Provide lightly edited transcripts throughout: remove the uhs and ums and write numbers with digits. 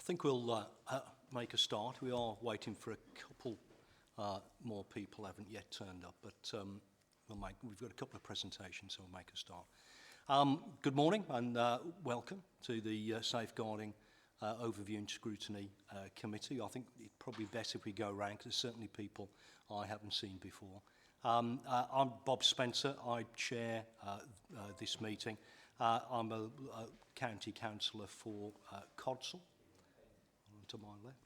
think we'll make a start. We are waiting for a couple more people haven't yet turned up, but we've got a couple of presentations, so we'll make a start. Good morning and welcome to the Safeguarding Overview and Scrutiny Committee. I think it's probably best if we go around, because there's certainly people I haven't seen before. I'm Bob Spencer. I chair this meeting. I'm a county councillor for Codsall, to my left.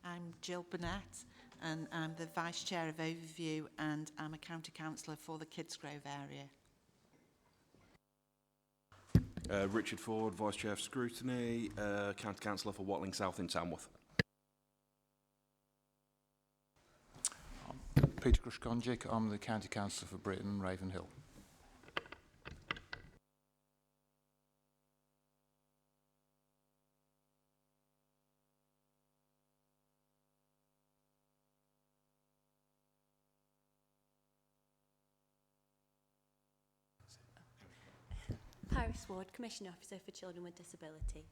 I'm Jill Burnett, and I'm the Vice Chair of Overview, and I'm a County Councillor for the Kidsgrove area. Richard Ford, Vice Chair of Scrutiny, County Councillor for Watling South in Tamworth. Peter Grushkonjic, I'm the County Councillor for Britain, Ravenhill. Paris Ward, Commissioner Officer for Children with Disability.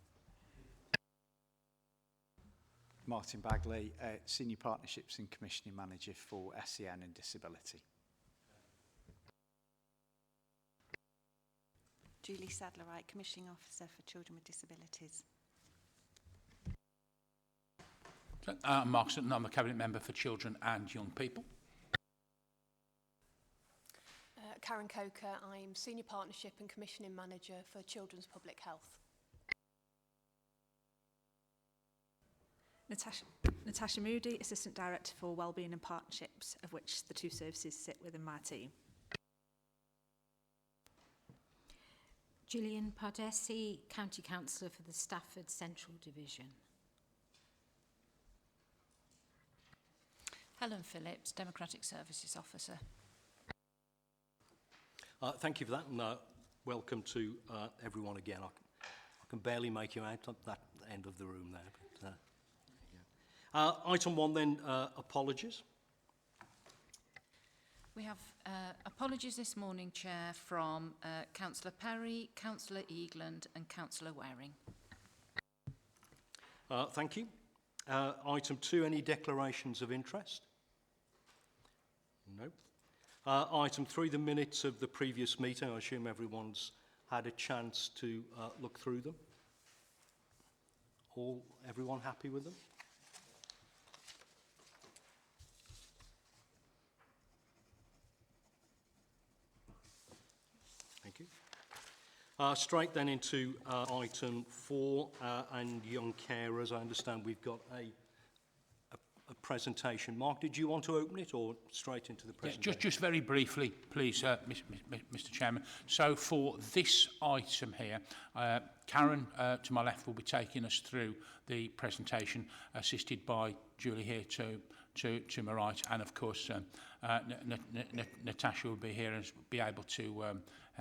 Martin Bagley, Senior Partnerships and Commissioning Manager for SEN and Disability. Julie Sadler-Wright, Commissioning Officer for Children with Disabilities. Mark Sutton, I'm a Cabinet Member for Children and Young People. Karen Coker, I'm Senior Partnership and Commissioning Manager for Children's Public Health. Natasha Moody, Assistant Director for Wellbeing and Partnerships, of which the two services sit within my team. Gillian Pardesi, County Councillor for the Stafford Central Division. Helen Phillips, Democratic Services Officer. Thank you for that, and welcome to everyone again. I can barely make you out at that end of the room there. But, item one then, apologies. We have apologies this morning, Chair, from Councillor Perry, Councillor Eagland and Councillor Waring. Thank you. Item two, any declarations of interest? No. Item 3, the minutes of the previous meeting. I assume everyone's had a chance to look through them. Everyone happy with them? Thank you. Straight then into item 4 and young carers. I understand we've got a presentation. Mark, did you want to open it or straight into the presentation? Yeah, just very briefly, please, Mr. Chairman. So for this item here, Karen, to my left, will be taking us through the presentation, assisted by Julie here to my right, and of course Natasha will be here and be able to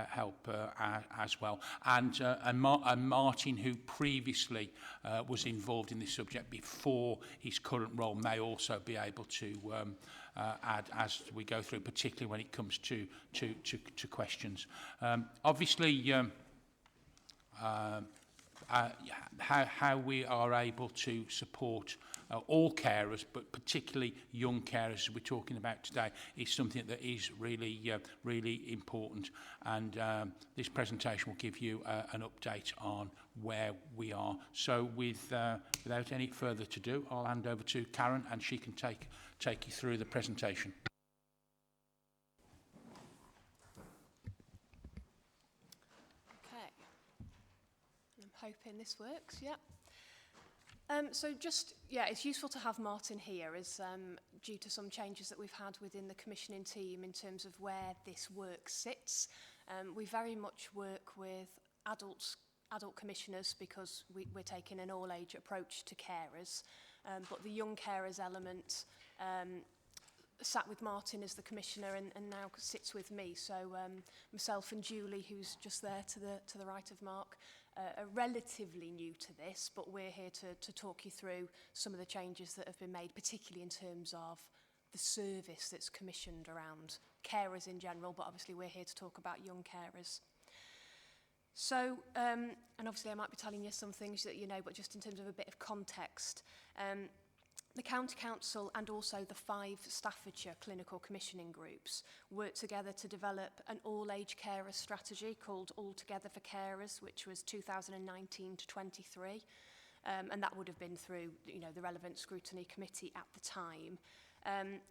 help as well. And Martin, who previously was involved in this subject before his current role, may also be able to add as we go through, particularly when it comes to questions. Obviously, how we are able to support all carers, but particularly young carers, as we're talking about today, is something that is really, really important. And this presentation will give you an update on where we are. So, without any further ado, I'll hand over to Karen, and she can take you through the presentation. Okay. I'm hoping this works. Yeah. So it's useful to have Martin here as due to some changes that we've had within the commissioning team in terms of where this work sits. We very much work with adult commissioners because we're taking an all-age approach to carers, but the young carers element sat with Martin as the commissioner and now sits with me. So myself and Julie, who's just there to the right of Mark, are relatively new to this, but we're here to talk you through some of the changes that have been made, particularly in terms of the service that's commissioned around carers in general, but obviously we're here to talk about young carers. So, and obviously I might be telling you some things that you know, but just in terms of a bit of context, the County Council and also the 5 Staffordshire clinical commissioning groups worked together to develop an all-age carers strategy called All Together for Carers, which was 2019 to 23. And that would have been through, you know, the relevant scrutiny committee at the time.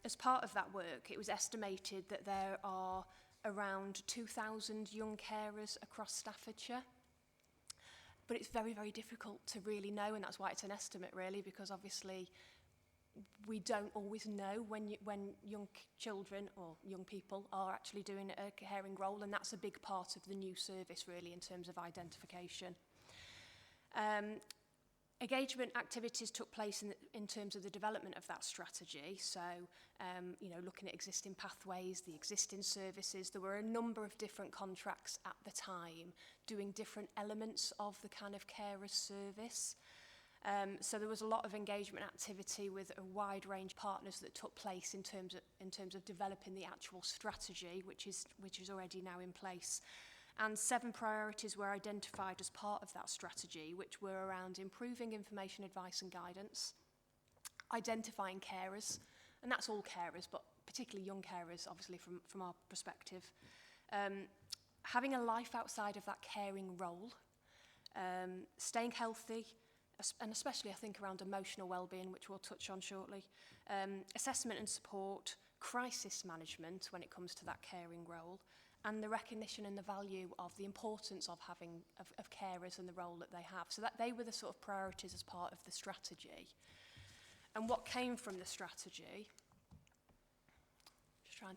As part of that work, it was estimated that there are around 2,000 young carers across Staffordshire. But it's very, very difficult to really know, and that's why it's an estimate, really, because obviously we don't always know when young children or young people are actually doing a caring role, and that's a big part of the new service, really, in terms of identification. Engagement activities took place in terms of the development of that strategy. So, you know, looking at existing pathways, the existing services. There were a number of different contracts at the time doing different elements of the kind of carers service. So there was a lot of engagement activity with a wide range of partners that took place in terms of developing the actual strategy, which is already now in place. And 7 priorities were identified as part of that strategy, which were around improving information, advice and guidance, identifying carers, and that's all carers, but particularly young carers, obviously, from our perspective, having a life outside of that caring role, staying healthy, and especially, I think, around emotional well-being, which we'll touch on shortly, assessment and support, crisis management when it comes to that caring role, and the recognition and the value of the importance of having of carers and the role that they have. So that they were the sort of priorities as part of the strategy. And what came from the strategy, just trying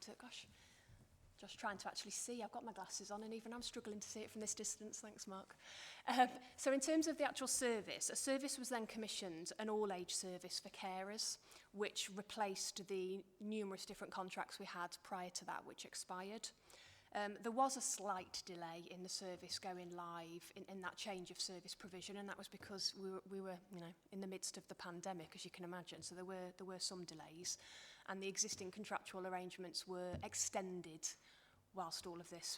to actually see. I've got my glasses on and even I'm struggling to see it from this distance. Thanks, Mark. So in terms of the actual service, a service was then commissioned, an all-age service for carers, which replaced the numerous different contracts we had prior to that, which expired. There was a slight delay in the service going live in that change of service provision, and that was because we were you know, in the midst of the pandemic, as you can imagine, so there were some delays, and the existing contractual arrangements were extended whilst all of this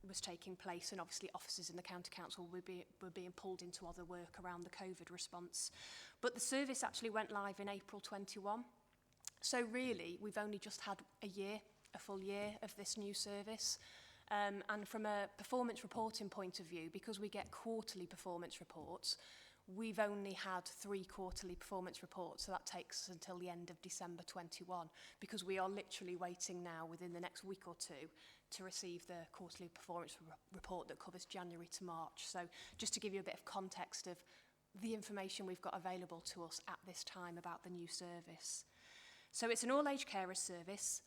was taking place, and obviously officers in the County Council were being pulled into other work around the COVID response. But the service actually went live in April 21, so really we've only just had a full year of this new service. And from a performance reporting point of view, because we get quarterly performance reports, we've only had 3 quarterly performance reports, so that takes us until the end of December 21, because we are literally waiting now within the next week or 2 to receive the quarterly performance report that covers January to March. So just to give you a bit of context of the information we've got available to us at this time about the new service. So it's an all-age carers service.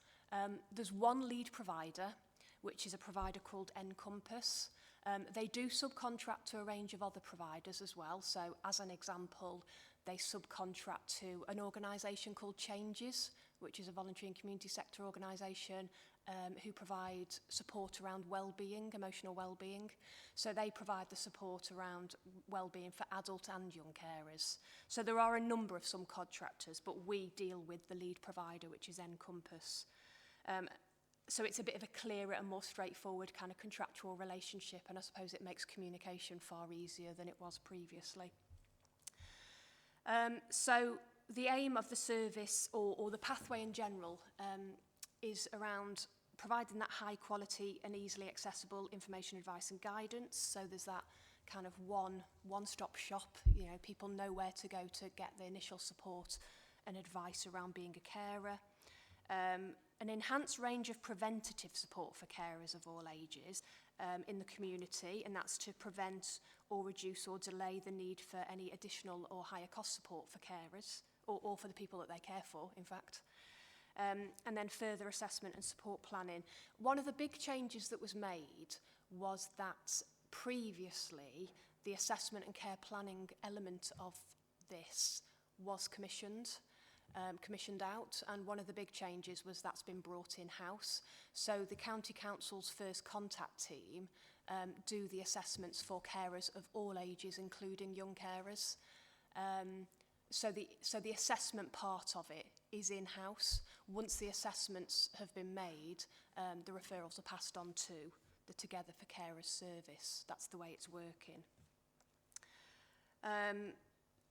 There's one lead provider, which is a provider called Encompass. They do subcontract to a range of other providers as well. So as an example, they subcontract to an organisation called Changes, which is a voluntary and community sector organisation who provide support around well-being, emotional well-being. So they provide the support around well-being for adult and young carers. So there are a number of subcontractors, but we deal with the lead provider, which is Encompass. So it's a bit of a clearer and more straightforward kind of contractual relationship, and I suppose it makes communication far easier than it was previously. So the aim of the service, or the pathway in general, is around providing that high quality and easily accessible information, advice and guidance. So there's that kind of one-stop shop, you know, people know where to go to get the initial support and advice around being a carer. An enhanced range of preventative support for carers of all ages in the community, and that's to prevent or reduce or delay the need for any additional or higher cost support for carers, or for the people that they care for, in fact. And then further assessment and support planning. One of the big changes that was made was that previously the assessment and care planning element of this was commissioned out, and one of the big changes was that's been brought in-house. So the County Council's first contact team do the assessments for carers of all ages, including young carers. So the assessment part of it is in-house. Once the assessments have been made, the referrals are passed on to the Together for Carers service. That's the way it's working.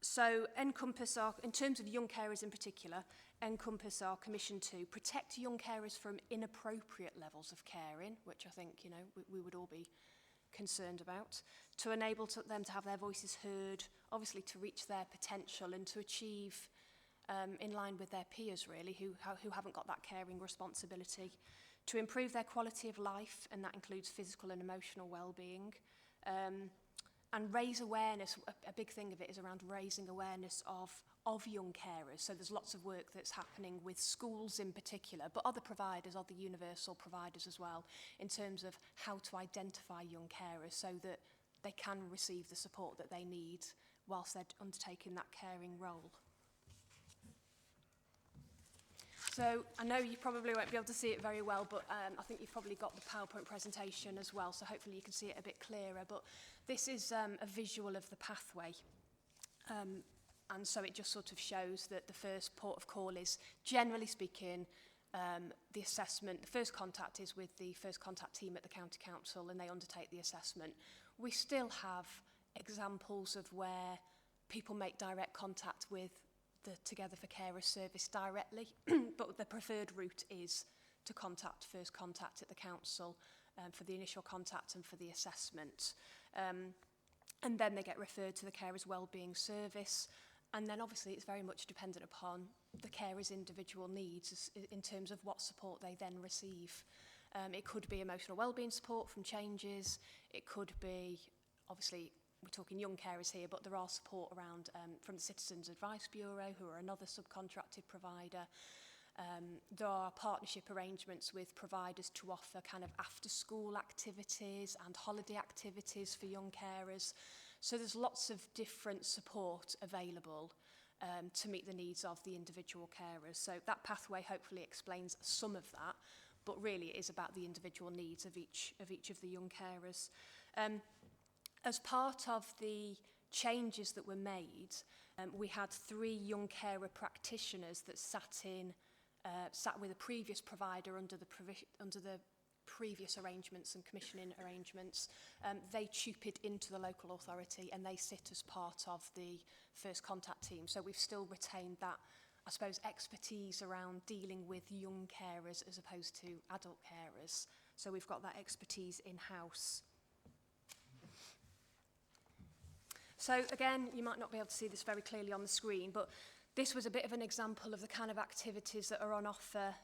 So encompass our, in terms of young carers in particular, encompass our commission to protect young carers from inappropriate levels of caring, which I think, you know, we would all be concerned about, to enable them to have their voices heard, obviously to reach their potential and to achieve in line with their peers really, who haven't got that caring responsibility, to improve their quality of life, and that includes physical and emotional well-being, and raise awareness. A big thing of it is around raising awareness of young carers. So there's lots of work that's happening with schools in particular, but other providers, other universal providers as well, in terms of how to identify young carers so that they can receive the support that they need whilst they're undertaking that caring role. So I know you probably won't be able to see it very well, but I think you've probably got the PowerPoint presentation as well, so hopefully you can see it a bit clearer. But this is a visual of the pathway. And so it just sort of shows that the first port of call is, generally speaking, the assessment. The first contact is with the first contact team at the County Council, and they undertake the assessment. We still have examples of where people make direct contact with the Together for Carers service directly, but the preferred route is to contact first contact at the council for the initial contact and for the assessment. And then they get referred to the carers wellbeing service. And then obviously it's very much dependent upon the carer's individual needs in terms of what support they then receive. It could be emotional wellbeing support from changes. It could be, obviously, we're talking young carers here, but there are support around from the Citizens Advice Bureau, who are another subcontracted provider. There are partnership arrangements with providers to offer kind of after-school activities and holiday activities for young carers. So there's lots of different support available to meet the needs of the individual carers. So that pathway hopefully explains some of that, but really it is about the individual needs of each of the young carers. As part of the changes that were made, we had 3 young carer practitioners that sat with a previous provider under the previous arrangements and commissioning arrangements. They TUPID into the local authority and they sit as part of the first contact team. So we've still retained that, I suppose, expertise around dealing with young carers as opposed to adult carers. So we've got that expertise in-house. So again, you might not be able to see this very clearly on the screen, but this was a bit of an example of the kind of activities that are on offer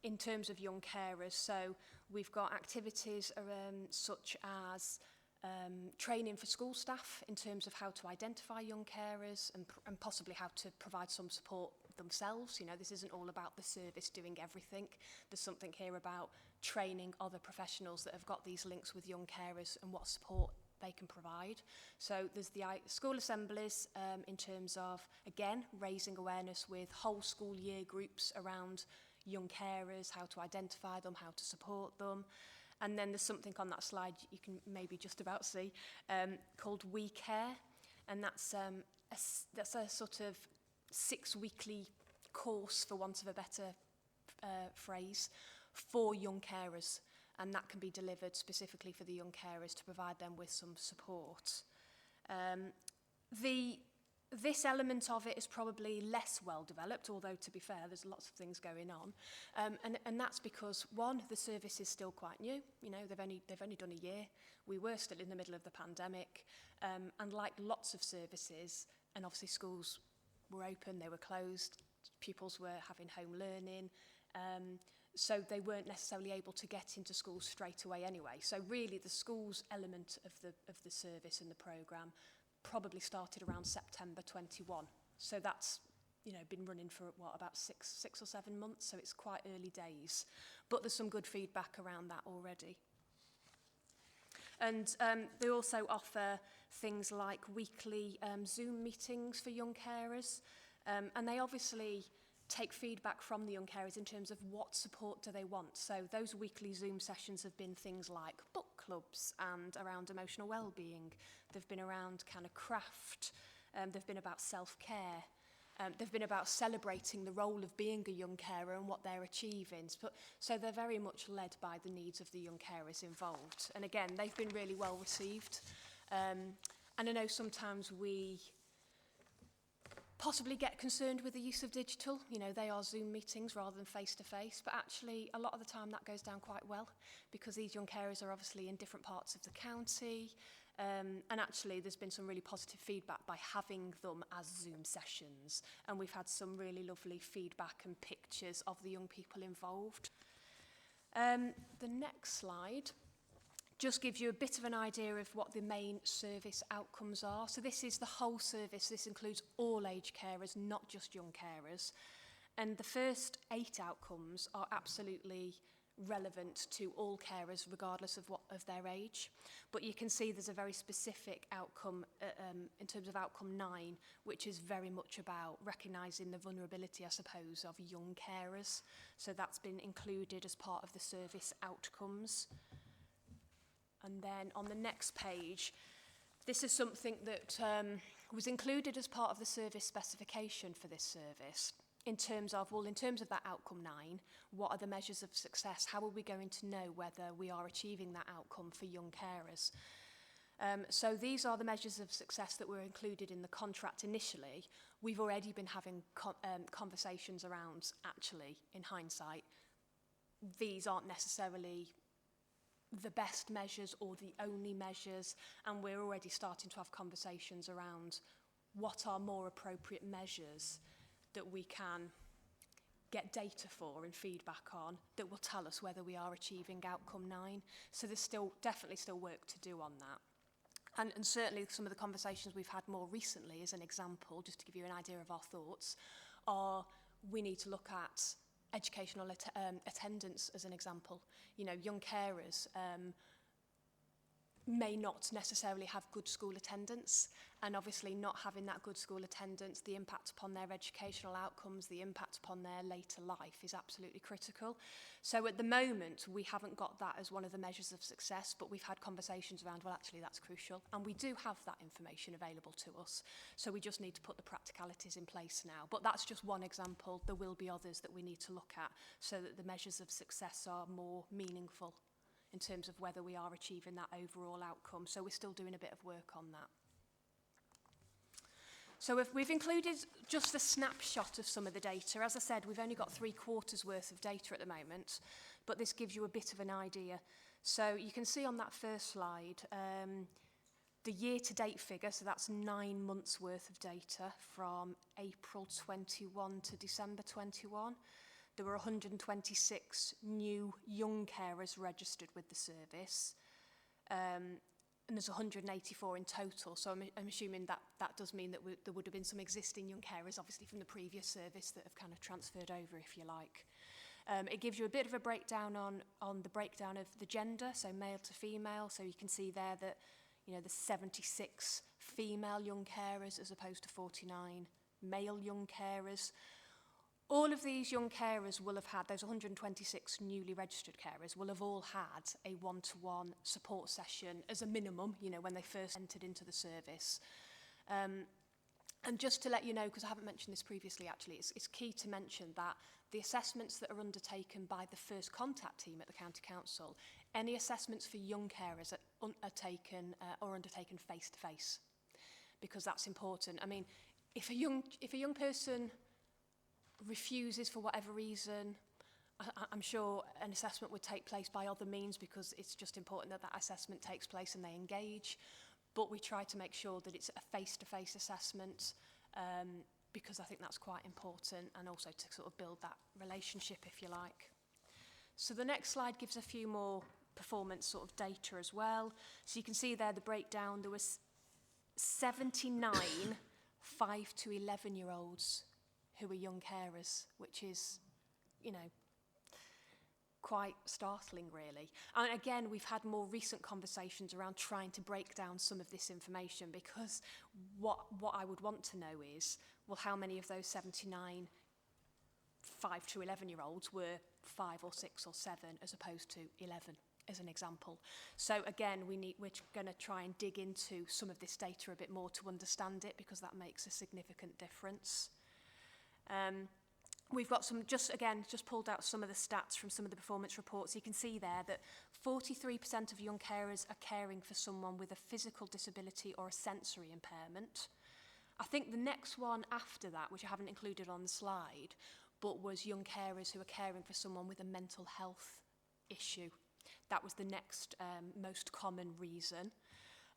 in terms of young carers. So we've got activities such as training for school staff in terms of how to identify young carers and possibly how to provide some support themselves. You know, this isn't all about the service doing everything. There's something here about training other professionals that have got these links with young carers and what support they can provide. So there's the school assemblies in terms of, again, raising awareness with whole school year groups around young carers, how to identify them, how to support them. And then there's something on that slide you can maybe just about see called We Care. And that's a sort of 6-weekly course, for want of a better phrase, for young carers. And that can be delivered specifically for the young carers to provide them with some support. This element of it is probably less well developed, although to be fair, there's lots of things going on. And that's because, one, the service is still quite new. You know, they've only done a year. We were still in the middle of the pandemic. And like lots of services, and obviously schools were open, they were closed, pupils were having home learning. So they weren't necessarily able to get into schools straight away anyway. So really the schools element of the service and the programme probably started around September 21. So that's, you know, been running for about six or 7 months. So it's quite early days, but there's some good feedback around that already. And they also offer things like weekly Zoom meetings for young carers. And they obviously take feedback from the young carers in terms of what support do they want. So those weekly Zoom sessions have been things like book clubs and around emotional well-being. They've been around kind of craft. They've been about self-care. They've been about celebrating the role of being a young carer and what they're achieving. So they're very much led by the needs of the young carers involved. And again, they've been really well received. And I know sometimes we possibly get concerned with the use of digital. You know, they are Zoom meetings rather than face-to-face, but actually a lot of the time that goes down quite well because these young carers are obviously in different parts of the county, and actually there's been some really positive feedback by having them as Zoom sessions, and we've had some really lovely feedback and pictures of the young people involved. The next slide just gives you a bit of an idea of what the main service outcomes are. So this is the whole service. This includes all age carers, not just young carers. And the first 8 outcomes are absolutely relevant to all carers, regardless of their age. But you can see there's a very specific outcome in terms of outcome 9, which is very much about recognising the vulnerability, I suppose, of young carers. So that's been included as part of the service outcomes. And then on the next page, this is something that was included as part of the service specification for this service. In terms of that outcome 9, what are the measures of success? How are we going to know whether we are achieving that outcome for young carers? So these are the measures of success that were included in the contract initially. We've already been having conversations around, actually, in hindsight, these aren't necessarily the best measures or the only measures, and we're already starting to have conversations around what are more appropriate measures that we can get data for and feedback on that will tell us whether we are achieving outcome 9. So there's definitely still work to do on that. And certainly some of the conversations we've had more recently, as an example, just to give you an idea of our thoughts, are we need to look at educational attendance as an example. You know, young carers may not necessarily have good school attendance, and obviously not having that good school attendance, the impact upon their educational outcomes, the impact upon their later life is absolutely critical. So at the moment, we haven't got that as one of the measures of success, but we've had conversations around, well, actually that's crucial, and we do have that information available to us. So we just need to put the practicalities in place now. But that's just one example. There will be others that we need to look at so that the measures of success are more meaningful in terms of whether we are achieving that overall outcome. So we're still doing a bit of work on that. So if we've included just a snapshot of some of the data. As I said, we've only got 3/4 worth of data at the moment, but this gives you a bit of an idea. So you can see on that first slide, the year-to-date figure, so that's 9 months worth of data from April 21 to December 21. There were 126 new young carers registered with the service, and there's 184 in total. So I'm assuming that does mean that there would have been some existing young carers, obviously from the previous service, that have kind of transferred over, if you like. It gives you a bit of a breakdown on the breakdown of the gender, so male to female. So you can see there that, you know, there's 76 female young carers as opposed to 49 male young carers. All of these young carers will have had, those 126 newly registered carers will have all had a one-to-one support session as a minimum, you know, when they first entered into the service. And just to let you know, because I haven't mentioned this previously actually, it's key to mention that the assessments that are undertaken by the first contact team at the County Council, any assessments for young carers are taken or undertaken face-to-face, because that's important. I mean, if a young person refuses for whatever reason, I'm sure an assessment would take place by other means, because it's just important that that assessment takes place and they engage. But we try to make sure that it's a face-to-face assessment, because I think that's quite important, and also to sort of build that relationship, if you like. So the next slide gives a few more performance sort of data as well. So you can see there the breakdown. There was 79 5 to 11-year-olds who are young carers, which is, you know, quite startling, really. And again, we've had more recent conversations around trying to break down some of this information, because what I would want to know is, well, how many of those 79 5 to 11-year-olds were 5 or 6 or 7 as opposed to 11, as an example. So again, we're going to try and dig into some of this data a bit more to understand it, because that makes a significant difference. We've got some, just pulled out some of the stats from some of the performance reports. You can see there that 43% of young carers are caring for someone with a physical disability or a sensory impairment. I think the next one after that, which I haven't included on the slide, but was young carers who are caring for someone with a mental health issue. That was the next most common reason.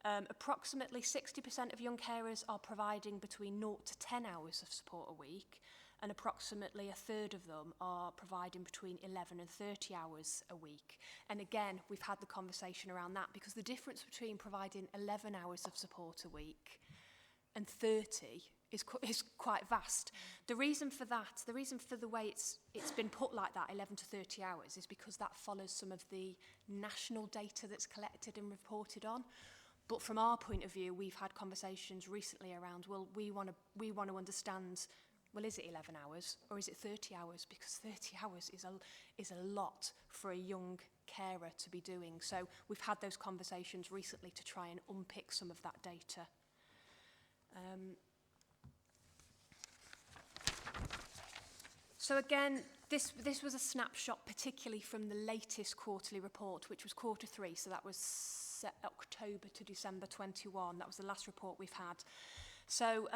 Approximately 60% of young carers are providing between 0 to 10 hours of support a week, and approximately a third of them are providing between 11 and 30 hours a week. And again, we've had the conversation around that, because the difference between providing 11 hours of support a week and 30 is quite vast. The reason for that, the reason for the way it's been put like that, 11 to 30 hours, is because that follows some of the national data that's collected and reported on. But from our point of view, we've had conversations recently around, well, we want to understand, well, is it 11 hours or is it 30 hours? Because 30 hours is a lot for a young carer to be doing. So we've had those conversations recently to try and unpick some of that data. So again, this was a snapshot particularly from the latest quarterly report, which was Q3, so that was October to December 21. That was the last report we've had. So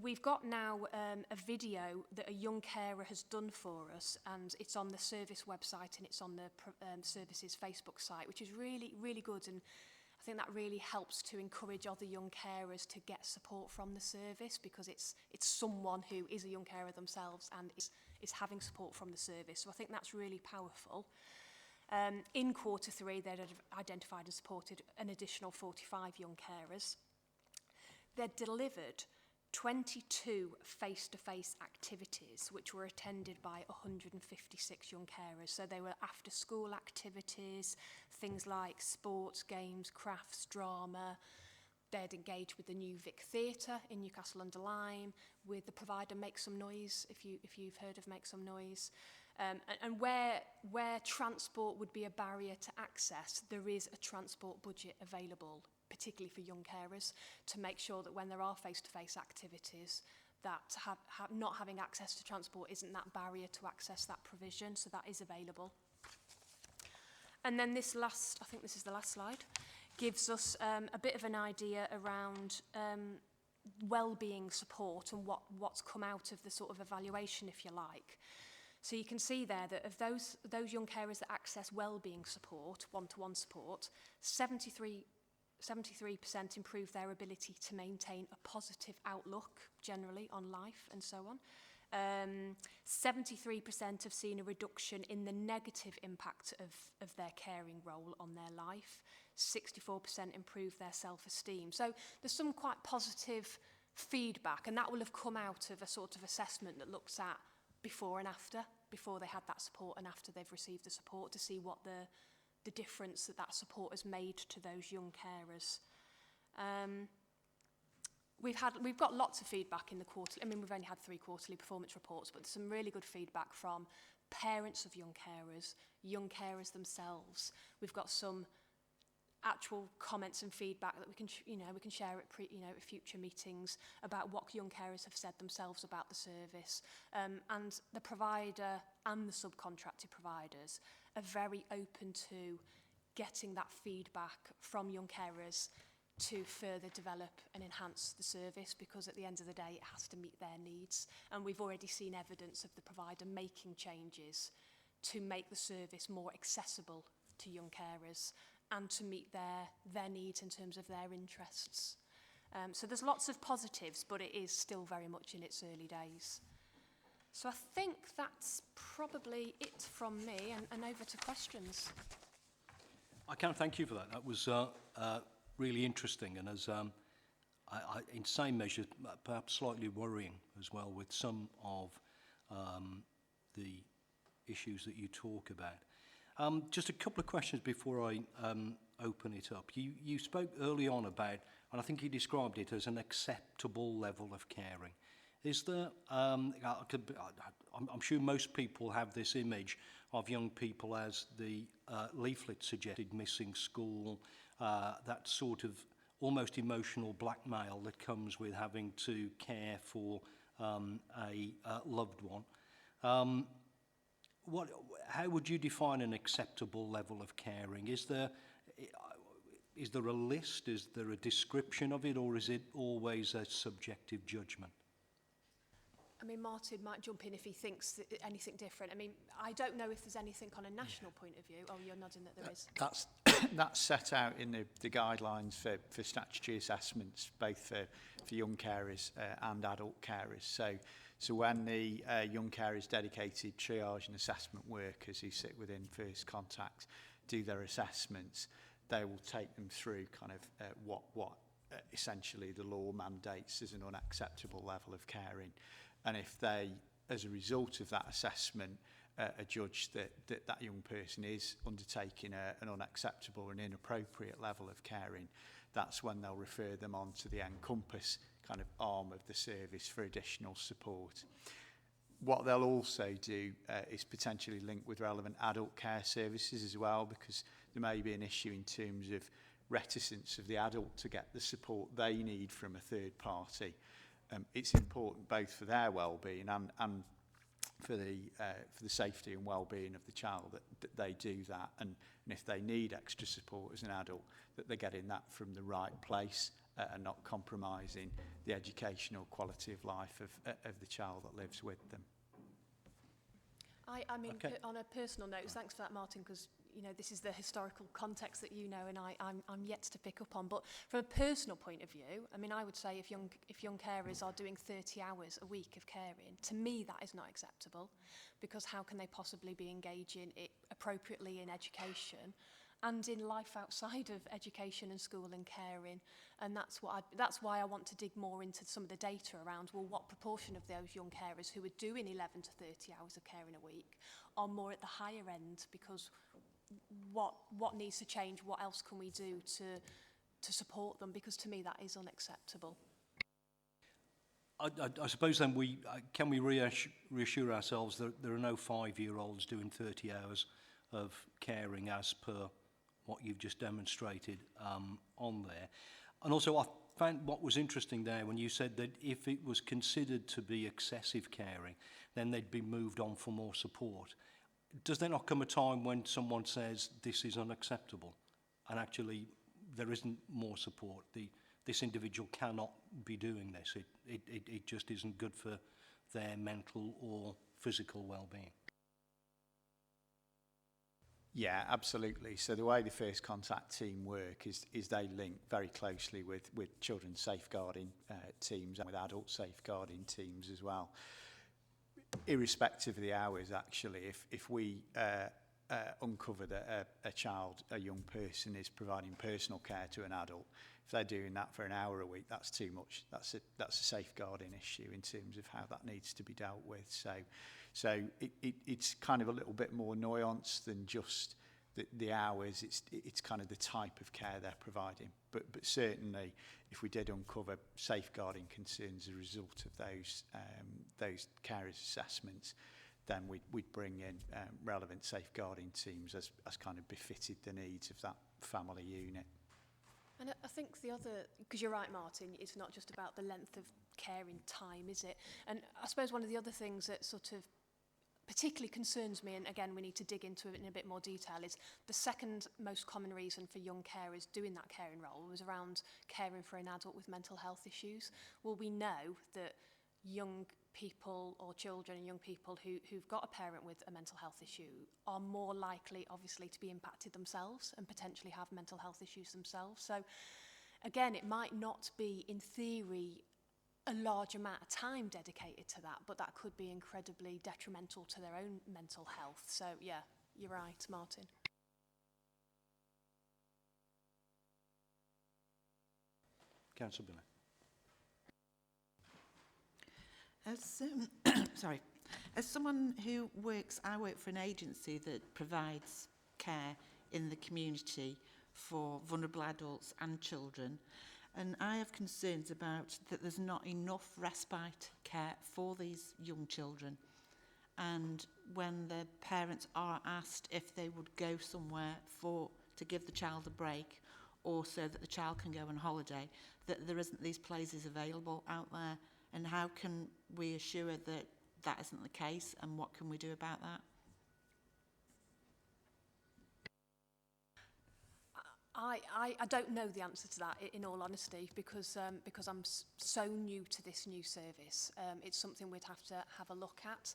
we've got now a video that a young carer has done for us, and it's on the service website and it's on the service's Facebook site, which is really, really good. And I think that really helps to encourage other young carers to get support from the service, because it's someone who is a young carer themselves and is having support from the service. So I think that's really powerful. In Q3, they'd identified and supported an additional 45 young carers. They'd delivered 22 face-to-face activities, which were attended by 156 young carers. So they were after-school activities, things like sports, games, crafts, drama. They'd engaged with the new Vic Theatre in Newcastle-under-Lyme, with the provider Make Some Noise, if you've heard of Make Some Noise. And where transport would be a barrier to access, there is a transport budget available, particularly for young carers, to make sure that when there are face-to-face activities, that not having access to transport isn't that barrier to access that provision, so that is available. And then this last, I think this is the last slide, gives us a bit of an idea around well-being support and what's come out of the sort of evaluation, if you like. So you can see there that of those young carers that access well-being support, one-to-one support, 73% improve their ability to maintain a positive outlook generally on life and so on. 73% have seen a reduction in the negative impact of their caring role on their life. 64% improve their self-esteem. So there's some quite positive feedback, and that will have come out of a sort of assessment that looks at before and after, before they had that support and after they've received the support, to see what the difference that support has made to those young carers. We've got lots of feedback in the quarterly. I mean, we've only had 3 quarterly performance reports, but there's some really good feedback from parents of young carers themselves. We've got some actual comments and feedback that we can share at future meetings about what young carers have said themselves about the service. And the provider and the subcontracted providers are very open to getting that feedback from young carers to further develop and enhance the service, because at the end of the day it has to meet their needs, and we've already seen evidence of the provider making changes to make the service more accessible to young carers and to meet their needs in terms of their interests. So there's lots of positives, but it is still very much in its early days. So I think that's probably it from me, and over to questions. I can thank you for that. That was really interesting, and as in same measure, perhaps slightly worrying as well, with some of the issues that you talk about. Just a couple of questions before I open it up. You spoke early on about, and I think you described it as an acceptable level of caring. Is there, I'm sure most people have this image of young people as the leaflet suggested, missing school, that sort of almost emotional blackmail that comes with having to care for a loved one. How would you define an acceptable level of caring? Is there a list? Is there a description of it, or is it always a subjective judgment? I mean, Martin might jump in if he thinks anything different. I mean, I don't know if there's anything on a national point of view. Oh, you're nodding that there is. That's set out in the guidelines for statutory assessments, both for young carers and adult carers. So when the young carers dedicated triage and assessment workers who sit within first contact do their assessments, they will take them through kind of what essentially the law mandates as an unacceptable level of caring. And if they, as a result of that assessment, are judged that young person is undertaking an unacceptable and inappropriate level of caring, that's when they'll refer them on to the Encompass kind of arm of the service for additional support. What they'll also do is potentially link with relevant adult care services as well, because there may be an issue in terms of reticence of the adult to get the support they need from a third party. It's important both for their well-being and for the safety and well-being of the child that they do that, and if they need extra support as an adult, that they're getting that from the right place and not compromising the educational quality of life of the child that lives with them. I mean, Okay. on a personal note, thanks for that, Martin, because you know this is the historical context that you know, and I'm yet to pick up on. But from a personal point of view, I mean, I would say if young carers are doing 30 hours a week of caring, to me that is not acceptable, because how can they possibly be engaging it appropriately in education and in life outside of education and school and caring? And that's why I want to dig more into some of the data around, well, what proportion of those young carers who are doing 11 to 30 hours of caring a week are more at the higher end, because what needs to change, what else can we do to support them, because to me that is unacceptable. I suppose then can we reassure ourselves that there are no 5-year-olds doing 30 hours of caring as per what you've just demonstrated on there. And also I found what was interesting there when you said that if it was considered to be excessive caring, then they'd be moved on for more support. Does there not come a time when someone says this is unacceptable and actually there isn't more support? This individual cannot be doing this. It just isn't good for their mental or physical well-being. Yeah, absolutely. So the way the first contact team work is they link very closely with children's safeguarding teams and with adult safeguarding teams as well. Irrespective of the hours, actually, if we uncover that a young person is providing personal care to an adult, if they're doing that for an hour a week, that's too much. That's a safeguarding issue in terms of how that needs to be dealt with. So it's kind of a little bit more nuanced than just the hours. It's kind of the type of care they're providing. But certainly, if we did uncover safeguarding concerns as a result of those carers' assessments, then we'd bring in relevant safeguarding teams as kind of befitted the needs of that family unit. And I think the other, because you're right, Martin, it's not just about the length of caring time, is it? And I suppose one of the other things that sort of particularly concerns me, and again we need to dig into it in a bit more detail, is the second most common reason for young carers doing that caring role was around caring for an adult with mental health issues. Well, we know that young people or children and young people who've got a parent with a mental health issue are more likely, obviously, to be impacted themselves and potentially have mental health issues themselves. So again, it might not be, in theory, a large amount of time dedicated to that, but that could be incredibly detrimental to their own mental health. So yeah, you're right, Martin. Councillor Bennett. As someone who I work for an agency that provides care in the community for vulnerable adults and children, and I have concerns about that there's not enough respite care for these young children. And when the parents are asked if they would go somewhere to give the child a break, or so that the child can go on holiday, that there isn't these places available out there And how can we assure that that isn't the case, and what can we do about that? I don't know the answer to that, in all honesty, because I'm so new to this new service. It's something we'd have to have a look at.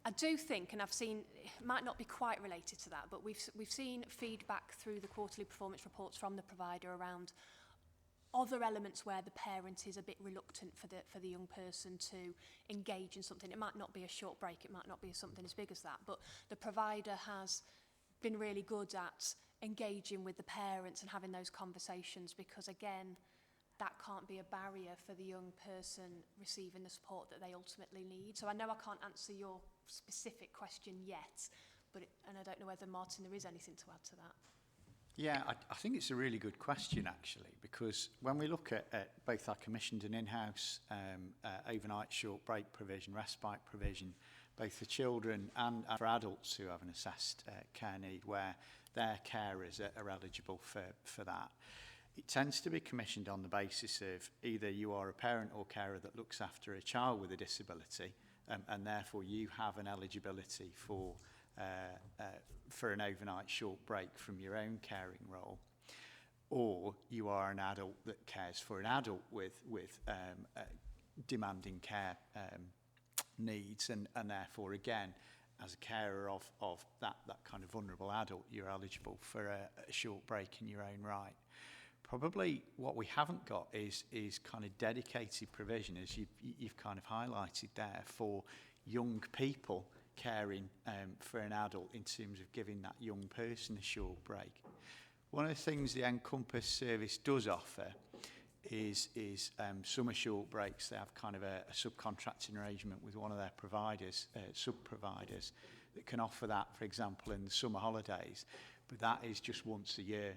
I do think, and I've seen, it might not be quite related to that, but we've seen feedback through the quarterly performance reports from the provider around other elements where the parent is a bit reluctant for the young person to engage in something. It might not be a short break, it might not be something as big as that, but the provider has been really good at engaging with the parents and having those conversations, because again, that can't be a barrier for the young person receiving the support that they ultimately need. So I know I can't answer your specific question yet, and I don't know whether, Martin, there is anything to add to that. Yeah, I think it's a really good question, actually, because when we look at both our commissioned and in-house overnight short break provision, respite provision, both for children and for adults who have an assessed care need, where their carers are eligible for that, it tends to be commissioned on the basis of either you are a parent or carer that looks after a child with a disability, and therefore you have an eligibility for an overnight short break from your own caring role, or you are an adult that cares for an adult with demanding care needs, and therefore again, as a carer of that kind of vulnerable adult, you're eligible for a short break in your own right. Probably what we haven't got is kind of dedicated provision, as you've kind of highlighted there, for young people caring for an adult in terms of giving that young person a short break. One of the things the Encompass service does offer is summer short breaks. They have kind of a subcontracting arrangement with one of their providers, sub-providers, that can offer that, for example, in the summer holidays. But that is just once a year.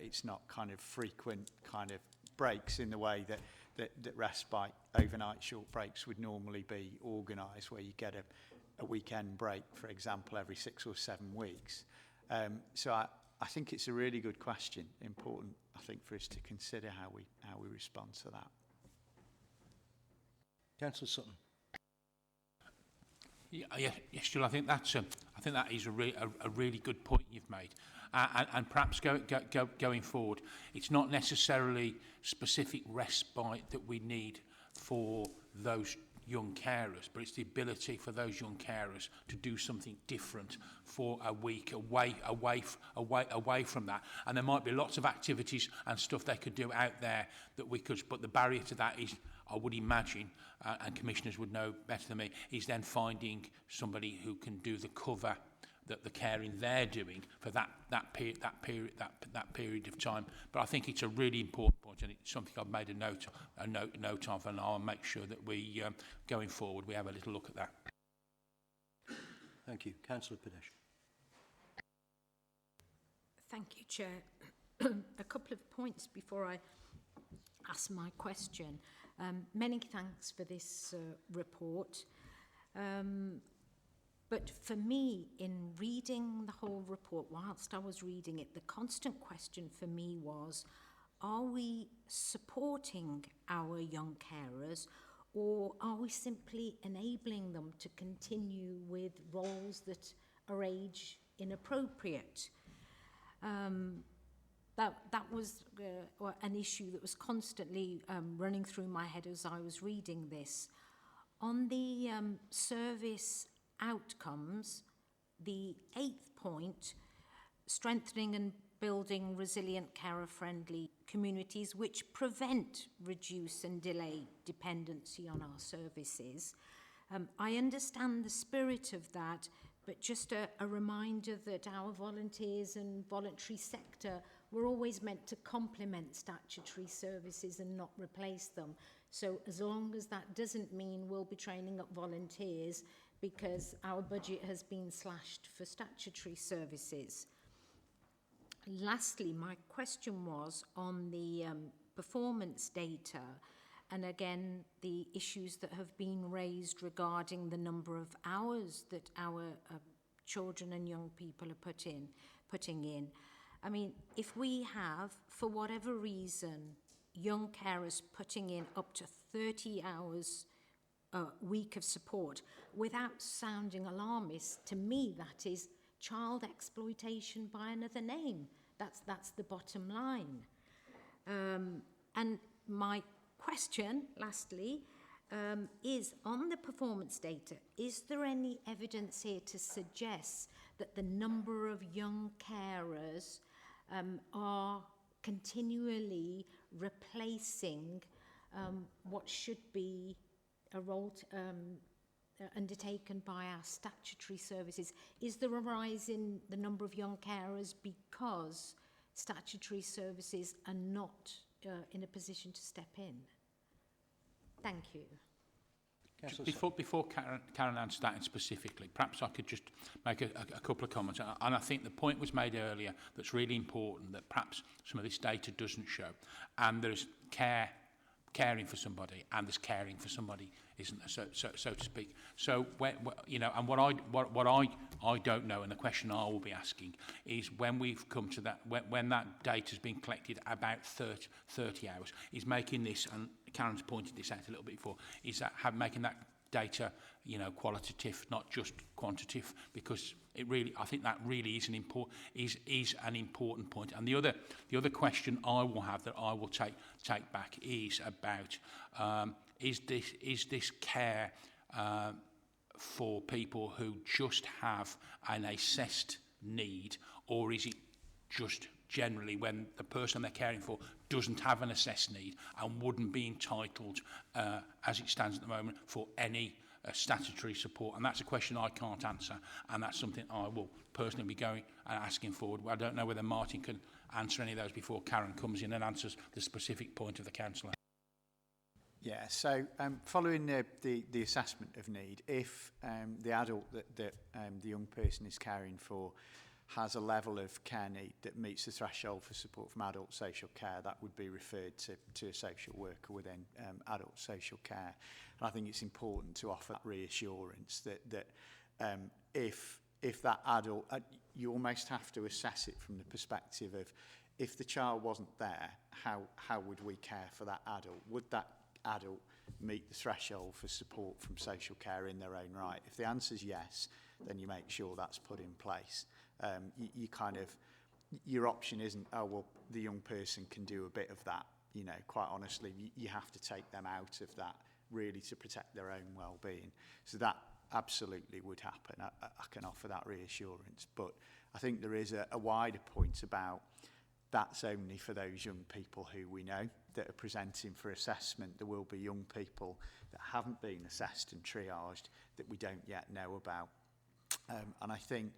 It's not kind of frequent kind of breaks in the way that respite overnight short breaks would normally be organised, where you get a weekend break, for example, every 6 or 7 weeks. So I think it's a really good question, important, I think, for us to consider how we respond to that. Councillor Sutton. Yes, Jill, I think that is a really good point you've made, and perhaps going forward, it's not necessarily specific respite that we need for those young carers, but it's the ability for those young carers to do something different for a week away from that. And there might be lots of activities and stuff they could do out there that we could, but the barrier to that is, I would imagine, and commissioners would know better than me, is then finding somebody who can do the cover that the caring they're doing for that period of time. But I think it's a really important point, and it's something I've made a note of, and I'll make sure that we, going forward, we have a little look at that. Thank you. Councillor Padesh. Thank you, Chair. A couple of points before I ask my question. Many thanks for this report. But for me, in reading the whole report, whilst I was reading it, the constant question for me was, are we supporting our young carers, or are we simply enabling them to continue with roles that are age inappropriate? That was an issue that was constantly running through my head as I was reading this. On the service outcomes, the 8th point, strengthening and building resilient, carer-friendly communities which prevent, reduce and delay dependency on our services. I understand the spirit of that, but just a reminder that our volunteers and voluntary sector were always meant to complement statutory services and not replace them. So as long as that doesn't mean we'll be training up volunteers because our budget has been slashed for statutory services. Lastly, my question was on the performance data, and again, the issues that have been raised regarding the number of hours that our children and young people are putting in. I mean, if we have, for whatever reason, young carers putting in up to 30 hours a week of support without sounding alarmist. To me, that is child exploitation by another name. That's the bottom line. And my question, lastly, is on the performance data, is there any evidence here to suggest that the number of young carers are continually replacing what should be a role undertaken by our statutory services? Is there a rise in the number of young carers because statutory services are not in a position to step in? Thank you. Before Karen answers that specifically, perhaps I could just make a couple of comments. And I think the point was made earlier that's really important, that perhaps some of this data doesn't show. And there's caring for somebody, and there's caring for somebody, isn't there, so to speak. So, you know, and what I don't know, and the question I will be asking is, when we've come to that, when that data's been collected about 30 hours, is making this, and Karen's pointed this out a little bit before, is that making that data, you know, qualitative, not just quantitative, because it really, I think that really is an important point. And the other question I will have that I will take back is about is this care for people who just have an assessed need, or is it just generally when the person they're caring for doesn't have an assessed need and wouldn't be entitled, as it stands at the moment, for any statutory support? And that's a question I can't answer, and that's something I will personally be going and asking forward. I don't know whether Martin can answer any of those before Karen comes in and answers the specific point of the councillor. Yeah, so following the assessment of need, if the adult that the young person is caring for has a level of care need that meets the threshold for support from adult social care, that would be referred to a social worker within adult social care. And I think it's important to offer that reassurance that if that adult, you almost have to assess it from the perspective of, if the child wasn't there, how would we care for that adult? Would that adult meet the threshold for support from social care in their own right? If the answer is yes, then you make sure that's put in place. You kind of, your option isn't, oh, well, the young person can do a bit of that. You know, quite honestly, you have to take them out of that really to protect their own well-being. So that absolutely would happen. I can offer that reassurance. But I think there is a wider point about that's only for those young people who we know that are presenting for assessment. There will be young people that haven't been assessed and triaged that we don't yet know about. And I think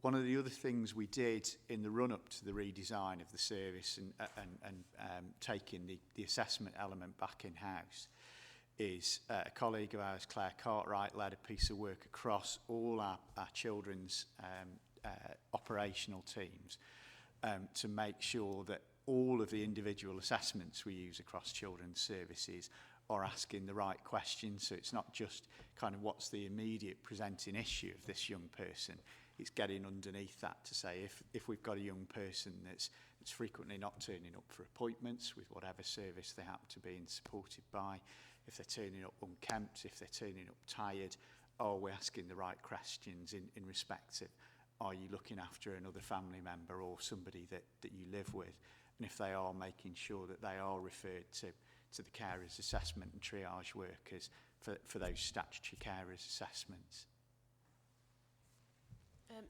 one of the other things we did in the run-up to the redesign of the service and taking the assessment element back in-house is a colleague of ours, Claire Cartwright, led a piece of work across all our children's operational teams to make sure that all of the individual assessments we use across children's services are asking the right questions. So it's not just kind of what's the immediate presenting issue of this young person. It's getting underneath that to say, if we've got a young person that's frequently not turning up for appointments with whatever service they happen to be supported by, if they're turning up unkempt, if they're turning up tired, are we asking the right questions in respect of, are you looking after another family member or somebody that you live with? And if they are, making sure that they are referred to the carers assessment and triage workers for those statutory carers assessments.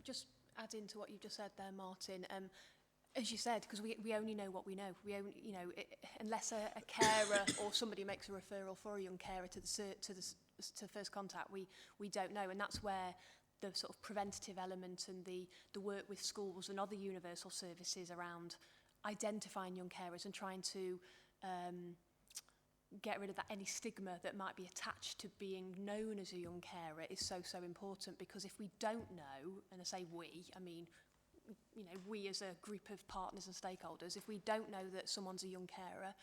Just adding to what you just said there, Martin, as you said, because we only know what we know. We only, you know, unless a carer or somebody makes a referral for a young carer to first contact, we don't know, and that's where the sort of preventative element and the work with schools and other universal services around identifying young carers and trying to get rid of that any stigma that might be attached to being known as a young carer is so important, because if we don't know, and I say we, I mean, you know, we as a group of partners and stakeholders, if we don't know that someone's a young carer,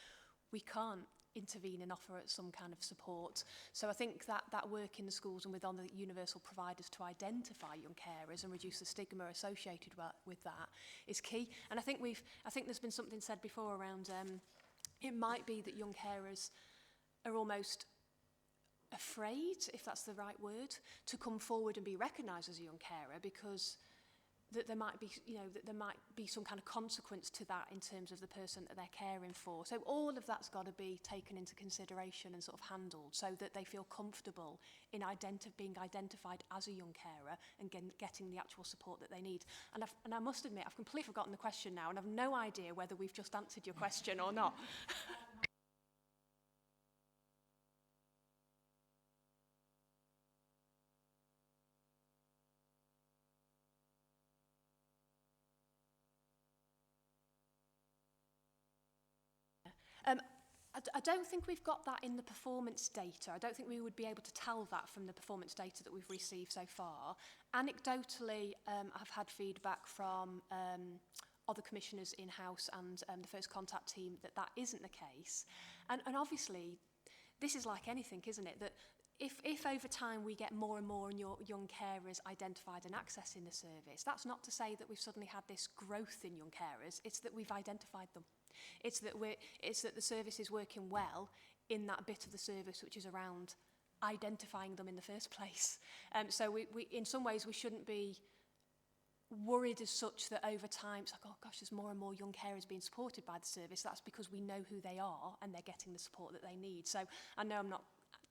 we can't intervene and offer some kind of support. So I think that work in the schools and with other universal providers to identify young carers and reduce the stigma associated with that is key. And I think there's been something said before around it might be that young carers are almost afraid, if that's the right word, to come forward and be recognised as a young carer because that there might be, you know, that there might be some kind of consequence to that in terms of the person that they're caring for. So all of that's got to be taken into consideration and sort of handled so that they feel comfortable in being identified as a young carer and getting the actual support that they need. And I must admit, I've completely forgotten the question now and I've no idea whether we've just answered your question or not. I don't think we've got that in the performance data. I don't think we would be able to tell that from the performance data that we've received so far. Anecdotally, I've had feedback from other commissioners in-house and the First Contact team that that isn't the case. And obviously, this is like anything, isn't it? That if over time we get more and more young carers identified and accessing the service, that's not to say that we've suddenly had this growth in young carers, it's that we've identified them. It's that the service is working well in that bit of the service which is around identifying them in the first place. So we in some ways we shouldn't be worried as such that over time it's like, oh gosh, there's more and more young carers being supported by the service. That's because we know who they are and they're getting the support that they need. So I know I'm not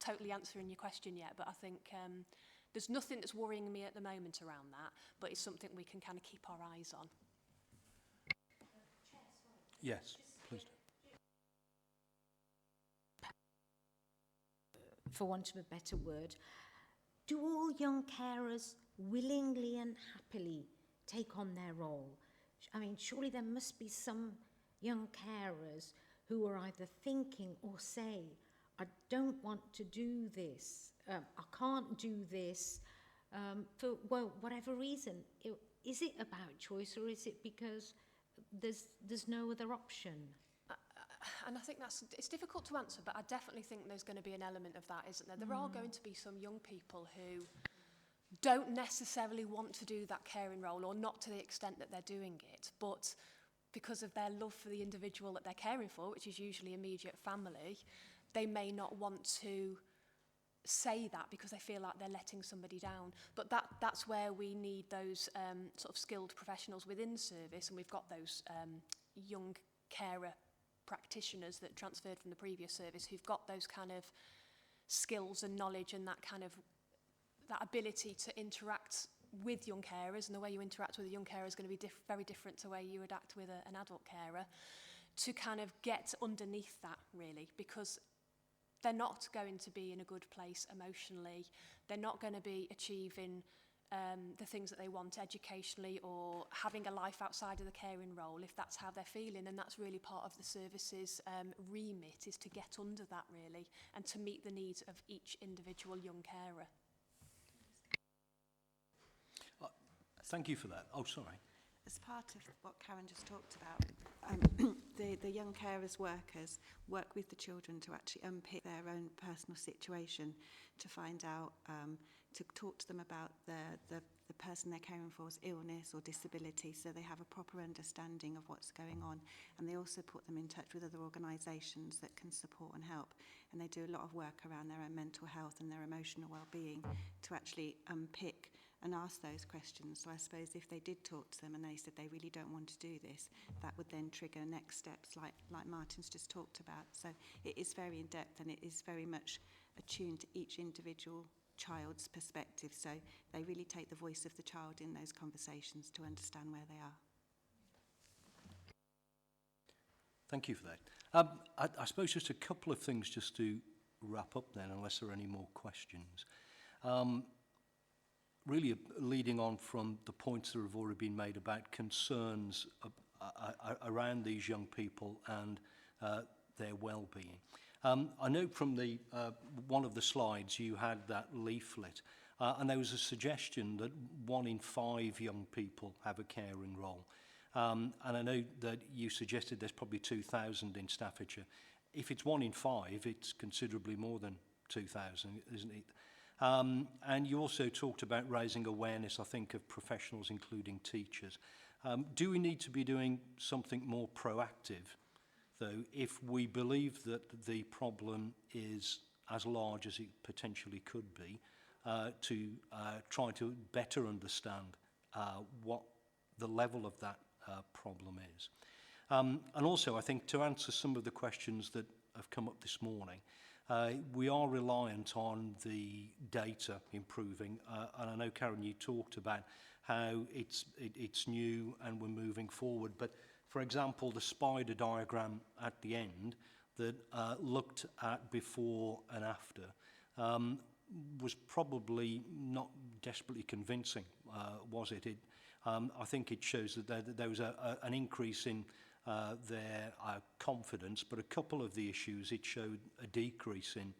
totally answering your question yet, but I think there's nothing that's worrying me at the moment around that, but it's something we can kind of keep our eyes on. Yes, please do. For want of a better word, do all young carers willingly and happily take on their role? I mean, surely there must be some young carers who are either thinking or say, I don't want to do this, I can't do this, for whatever reason. Is it about choice or is it because there's no other option? And I think it's difficult to answer, but I definitely think there's going to be an element of that, isn't there? There are going to be some young people who don't necessarily want to do that caring role, or not to the extent that they're doing it, but because of their love for the individual that they're caring for, which is usually immediate family, they may not want to say that because they feel like they're letting somebody down. But that's where we need those sort of skilled professionals within the service, and we've got those young carer practitioners that transferred from the previous service who've got those kind of skills and knowledge and that kind of that ability to interact with young carers, and the way you interact with a young carer is going to be very different to the way you would act with an adult carer, to kind of get underneath that, really, because they're not going to be in a good place emotionally. They're not going to be achieving the things that they want educationally or having a life outside of the caring role if that's how they're feeling. And that's really part of the service's remit, is to get under that, really, and to meet the needs of each individual young carer. Thank you for that. Oh, sorry. As part of what Karen just talked about, the young carers workers work with the children to actually unpick their own personal situation, to find out, to talk to them about the person they're caring for's illness or disability, so they have a proper understanding of what's going on. And they also put them in touch with other organisations that can support and help. And they do a lot of work around their own mental health and their emotional well-being to actually unpick and ask those questions. So I suppose if they did talk to them and they said they really don't want to do this, that would then trigger next steps like Martin's just talked about. So it is very in-depth, and it is very much attuned to each individual child's perspective. So they really take the voice of the child in those conversations to understand where they are. Thank you for that. I suppose just a couple of things just to wrap up then, unless there are any more questions. Really leading on from the points that have already been made about concerns around these young people and their well-being. I know from the one of the slides you had that leaflet, and there was a suggestion that 1 in 5 young people have a caring role. And I know that you suggested there's probably 2,000 in Staffordshire. If it's 1 in 5, it's considerably more than 2,000, isn't it? And you also talked about raising awareness, I think, of professionals, including teachers. Do we need to be doing something more proactive though, if we believe that the problem is as large as it potentially could be, to try to better understand what the level of that problem is. And also, I think, to answer some of the questions that have come up this morning, we are reliant on the data improving, and I know, Karen, you talked about how it's new and we're moving forward, but for example, the spider diagram at the end that looked at before and after was probably not desperately convincing, was it? I think it shows that there was an increase in their confidence, but a couple of the issues it showed a decrease in.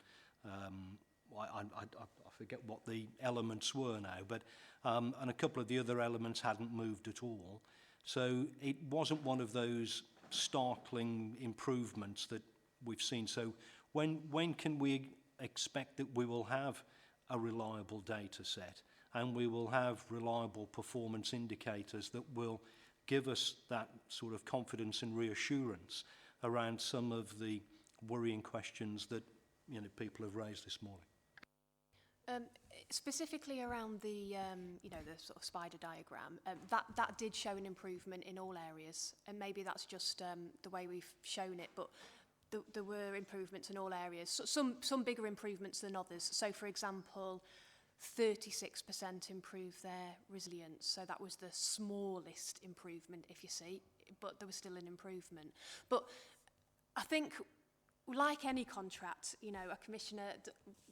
I forget what the elements were now, but and a couple of the other elements hadn't moved at all. So it wasn't one of those startling improvements that we've seen. So when can we expect that we will have a reliable data set and we will have reliable performance indicators that will give us that sort of confidence and reassurance around some of the worrying questions that people have raised this morning? Specifically around the the sort of spider diagram, that did show an improvement in all areas, and maybe that's just the way we've shown it, but there were improvements in all areas. So some bigger improvements than others. So, for example, 36% improved their resilience. So that was the smallest improvement, if you see, but there was still an improvement. But I think, like any contract, a commissioner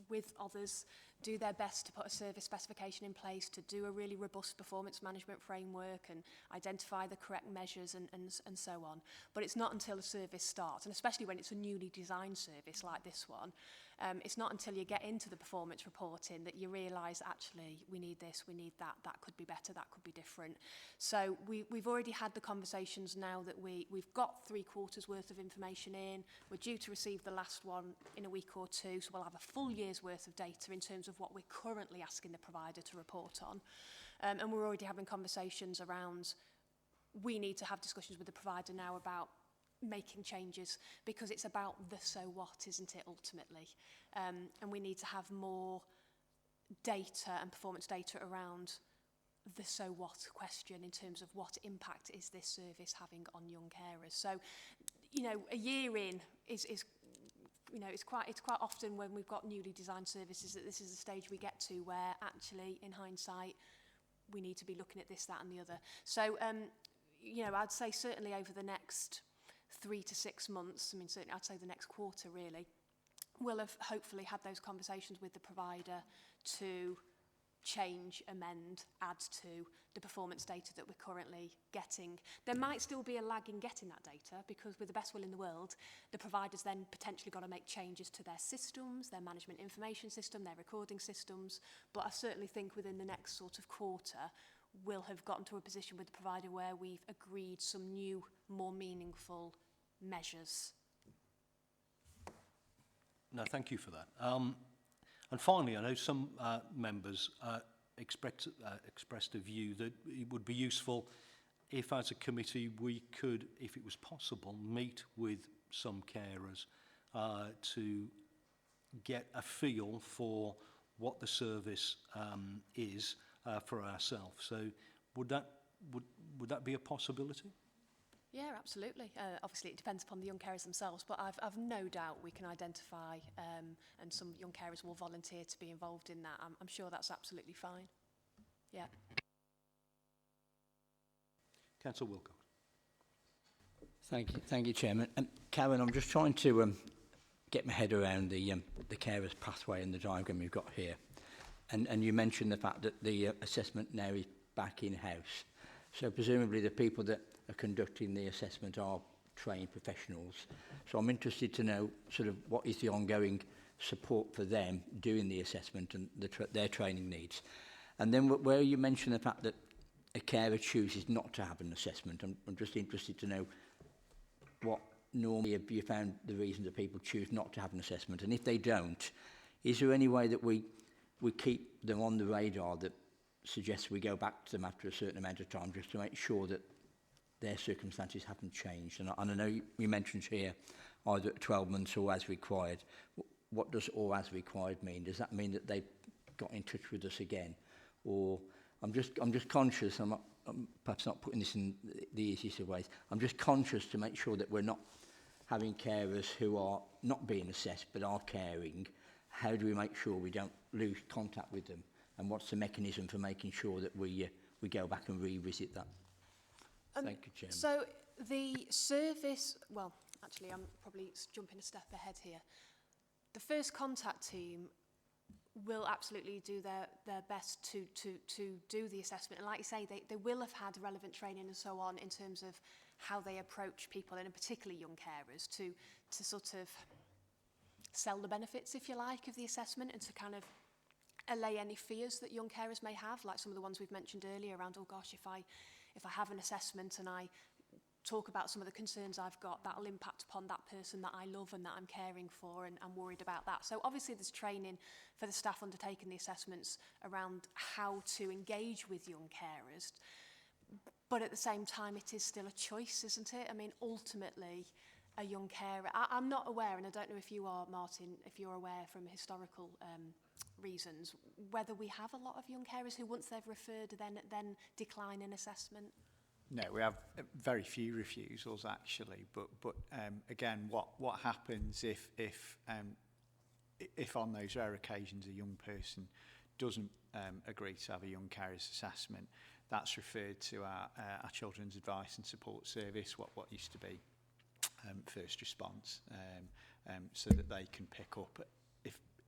with others do their best to put a service specification in place, to do a really robust performance management framework and identify the correct measures and so on. But it's not until a service starts, and especially when it's a newly designed service like this one, it's not until you get into the performance reporting that you realise, actually, we need this, we need that, that could be better, that could be different. So we've already had the conversations now that we've got 3 quarters worth of information in. We're due to receive the last one in a week or two, so we'll have a full year's worth of data in terms of what we're currently asking the provider to report on. And we're already having conversations around, we need to have discussions with the provider now about making changes, because it's about the so what, isn't it, ultimately? And we need to have more data and performance data around the so what question in terms of what impact is this service having on young carers. So, a year in is it's quite often when we've got newly designed services that this is the stage we get to where actually, in hindsight, we need to be looking at this, that and the other. So, I'd say certainly over the next 3 to 6 months, certainly I'd say the next quarter really, we'll have hopefully had those conversations with the provider to change, amend, add to the performance data that we're currently getting. There might still be a lag in getting that data, because with the best will in the world, the provider's then potentially got to make changes to their systems, their management information system, their recording systems. But I certainly think within the next sort of quarter, we'll have gotten to a position with the provider where we've agreed some new, more meaningful measures. No, thank you for that. And finally, I know some members expressed a view that it would be useful if, as a committee, we could, if it was possible, meet with some carers to get a feel for what the service is for ourselves. So would that be a possibility? Yeah, absolutely. Obviously, it depends upon the young carers themselves, but I've no doubt we can identify, and some young carers will volunteer to be involved in that. I'm sure that's absolutely fine. Yeah. Councillor Wilcox. Thank you, Chairman. Karen, I'm just trying to get my head around the carers pathway and the diagram you've got here. And you mentioned the fact that the assessment now is back in-house. So presumably the people that are conducting the assessment are trained professionals. So I'm interested to know sort of what is the ongoing support for them doing the assessment and their training needs. And then where you mentioned the fact that a carer chooses not to have an assessment, I'm just interested to know what normally have you found the reasons that people choose not to have an assessment. And if they don't, is there any way that we keep them on the radar that suggests we go back to them after a certain amount of time just to make sure that their circumstances haven't changed. And I know you mentioned here either 12 months or as required. What does or as required mean? Does that mean that they've got in touch with us again? Or I'm just conscious, I'm perhaps not putting this in the easiest of ways, I'm just conscious to make sure that we're not having carers who are not being assessed but are caring. How do we make sure we don't lose contact with them? And what's the mechanism for making sure that we go back and revisit that? Thank you, Chairman. So the service, well, actually, I'm probably jumping a step ahead here. The first contact team will absolutely do their best to do the assessment. And like you say, they will have had relevant training and so on in terms of how they approach people, and in particular young carers, to sort of sell the benefits, if you like, of the assessment, and to kind of allay any fears that young carers may have, like some of the ones we've mentioned earlier around, oh gosh, if I have an assessment and I talk about some of the concerns I've got, that'll impact upon that person that I love and that I'm caring for, and I'm worried about that. So obviously there's training for the staff undertaking the assessments around how to engage with young carers. But at the same time, it is still a choice, isn't it? I mean, ultimately, a young carer, I'm not aware, and I don't know if you are, Martin, if you're aware from historical reasons, whether we have a lot of young carers who, once they've referred, then decline an assessment. No, we have very few refusals actually, but again, what happens if on those rare occasions a young person doesn't agree to have a young carer's assessment, that's referred to our Children's Advice and Support Service, what used to be first response, so that they can pick up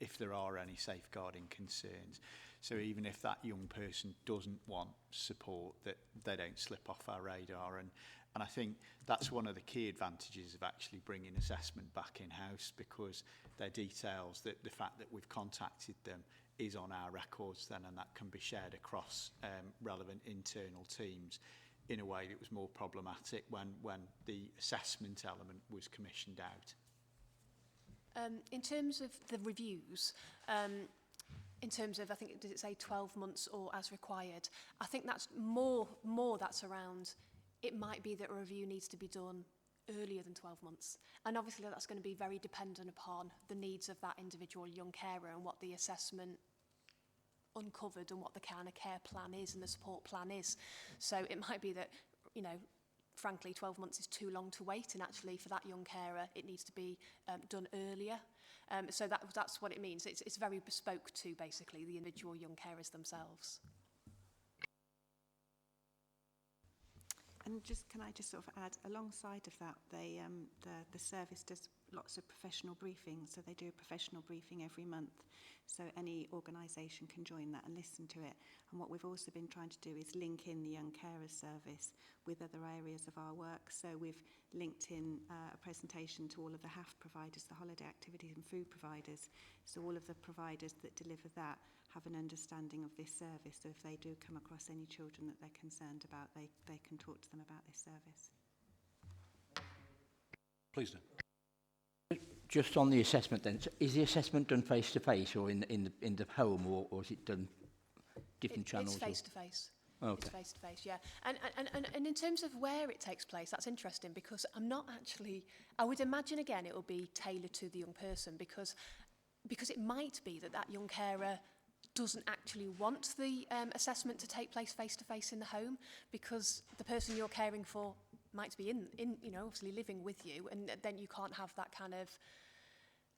if there are any safeguarding concerns. So even if that young person doesn't want support, that they don't slip off our radar. And I think that's one of the key advantages of actually bringing assessment back in-house, because their details, the fact that we've contacted them is on our records then, and that can be shared across relevant internal teams in a way that was more problematic when the assessment element was commissioned out. In terms of the reviews, in terms of, I think, does it say 12 months or as required? I think that's more that's around, it might be that a review needs to be done earlier than 12 months. And obviously that's going to be very dependent upon the needs of that individual young carer and what the assessment uncovered and what the kind of care plan is and the support plan is. So it might be that, you know, frankly, 12 months is too long to wait, and actually for that young carer it needs to be done earlier. So that's what it means. It's very bespoke to basically the individual young carers themselves. And can I just sort of add, alongside of that, the service does lots of professional briefings, so they do a professional briefing every month. So any organisation can join that and listen to it. And what we've also been trying to do is link in the young carers service with other areas of our work. So we've linked in a presentation to all of the HAF providers, the holiday activities and food providers. So all of the providers that deliver that have an understanding of this service. So if they do come across any children that they're concerned about, they can talk to them about this service. Please do. Just on the assessment then, so is the assessment done face-to-face or in the home, or is it done different channels? It's face-to-face. Okay. It's face-to-face, yeah. And in terms of where it takes place, that's interesting, because I'm not actually, I would imagine again it will be tailored to the young person, because it might be that young carer doesn't actually want the assessment to take place face-to-face in the home, because the person you're caring for might be in you know, obviously living with you, and then you can't have that kind of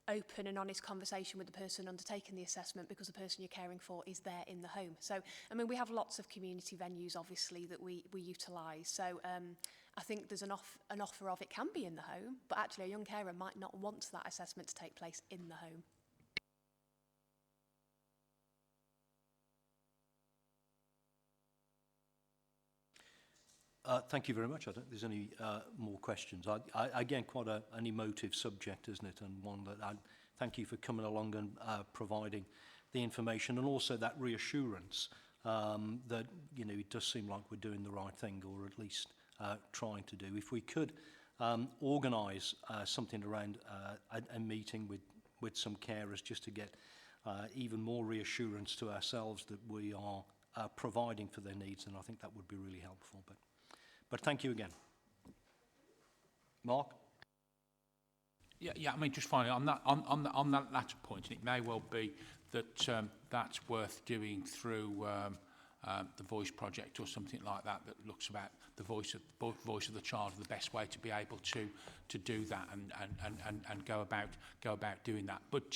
open and honest conversation with the person undertaking the assessment, because the person you're caring for is there in the home. So, I mean, we have lots of community venues, obviously, that we utilise. So, I think there's an offer of it can be in the home, but actually a young carer might not want that assessment to take place in the home. Thank you very much. I don't think there's any more questions. Again, quite an emotive subject, isn't it? And one that I thank you for coming along and providing the information, and also that reassurance that, you know, it does seem like we're doing the right thing, or at least trying to do. If we could organise something around a meeting with some carers, just to get even more reassurance to ourselves that we are providing for their needs, and I think that would be really helpful. But thank you again. Mark? Yeah. I mean, just finally on that latter point, it may well be that that's worth doing through the Voice Project or something like that looks about the voice of the child, the best way to be able to do that and go about doing that. But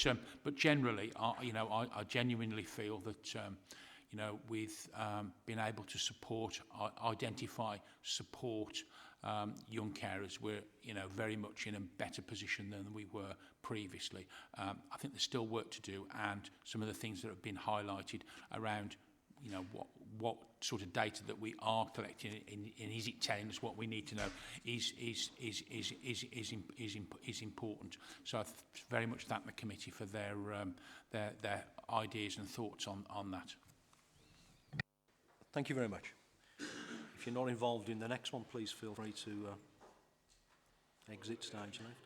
generally, I genuinely feel that with being able to support, identify, support young carers, we're very much in a better position than we were previously. I think there's still work to do, and some of the things that have been highlighted around what sort of data that we are collecting, and is it telling us what we need to know, is important. So I very much thank the committee for their ideas and thoughts on that. Thank you very much. If you're not involved in the next one, please feel free to exit stage left.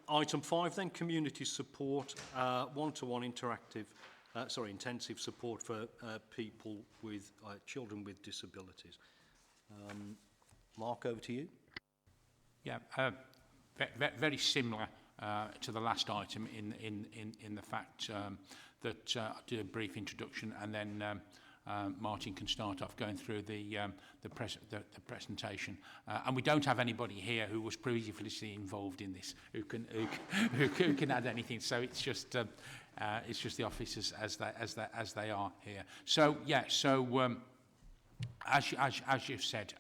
Item 5 then, community support, one-to-one intensive support for people with children with disabilities. Mark, over to you. Yeah, very similar to the last item in the fact that I did a brief introduction, and then Martin can start off going through the presentation. And we don't have anybody here who was previously involved in this who can add anything. So it's just the officers as they are here. So yeah, as you've said,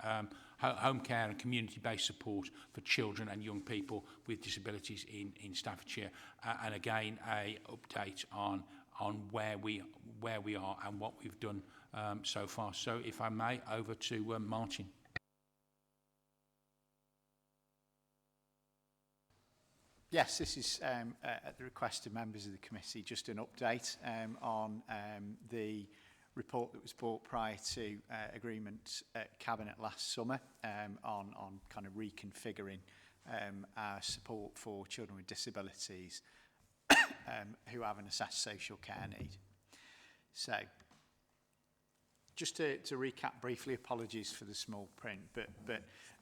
home care and community-based support for children and young people with disabilities in Staffordshire, and again a update on where we are and what we've done so far. So if I may, over to Martin. Yes, this is at the request of members of the committee, just an update on the report that was brought prior to agreement at Cabinet last summer on kind of reconfiguring our support for children with disabilities who have an assessed social care need. So, just to recap briefly, apologies for the small print, but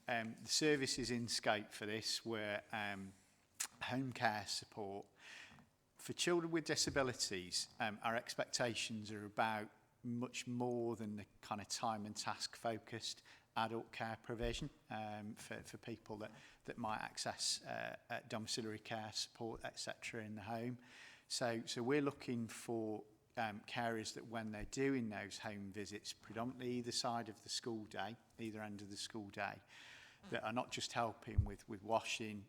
the services in scope for this were home care support. For children with disabilities, our expectations are about much more than the kind of time and task focused adult care provision for people that might access domiciliary care support, etc. in the home. So we're looking for carers that when they're doing those home visits, predominantly either side of the school day, either end of the school day, that are not just helping with washing,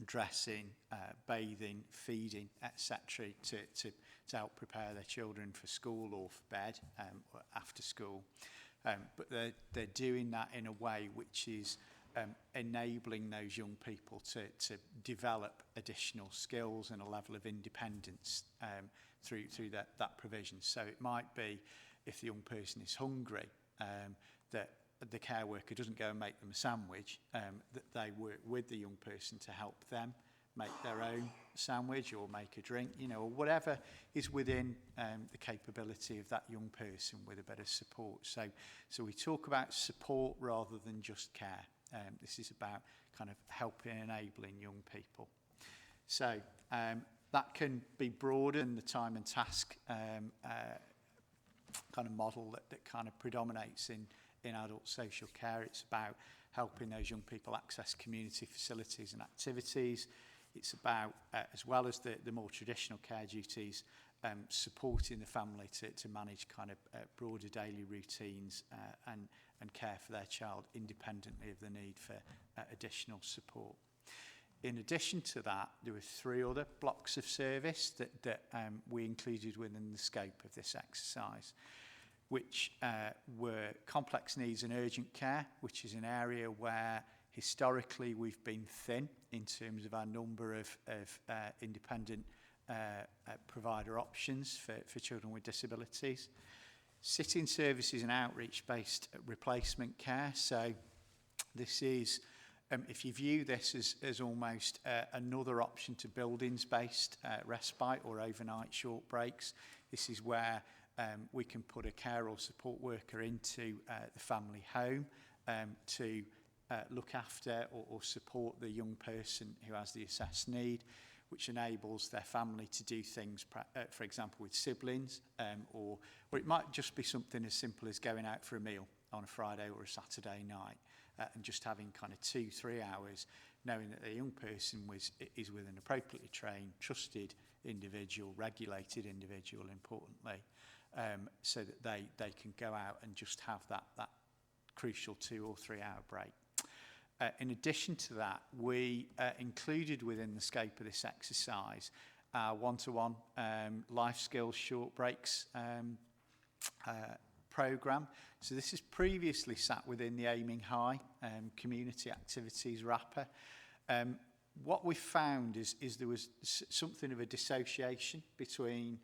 dressing, bathing, feeding, etc. to help prepare their children for school or for bed or after school. But they're doing that in a way which is enabling those young people to develop additional skills and a level of independence through that provision. So it might be, if the young person is hungry, that the care worker doesn't go and make them a sandwich, that they work with the young person to help them make their own sandwich or make a drink, or whatever is within the capability of that young person with a bit of support. So we talk about support rather than just care. This is about kind of helping and enabling young people. So that can be broader than the time and task kind of model that kind of predominates in adult social care. It's about helping those young people access community facilities and activities. It's about, as well as the more traditional care duties, supporting the family to manage kind of broader daily routines and care for their child independently of the need for additional support. In addition to that, there were 3 other blocks of service that we included within the scope of this exercise, which were complex needs and urgent care, which is an area where historically we've been thin in terms of our number of independent provider options for children with disabilities. Sit-in services and outreach-based replacement care. So this is if you view this as almost another option to buildings-based respite or overnight short breaks, this is where we can put a care or support worker into the family home to look after or support the young person who has the assessed need, which enables their family to do things, for example, with siblings, or it might just be something as simple as going out for a meal on a Friday or a Saturday night, and just having kind of 2-3 hours, knowing that the young person is with an appropriately trained, trusted individual, regulated individual, importantly, so that they can go out and just have that crucial 2 or 3 hour break. In addition to that, we included within the scope of this exercise our one-to-one life skills short breaks programme. So this has previously sat within the Aiming High community activities wrapper. What we found is there was something of a dissociation between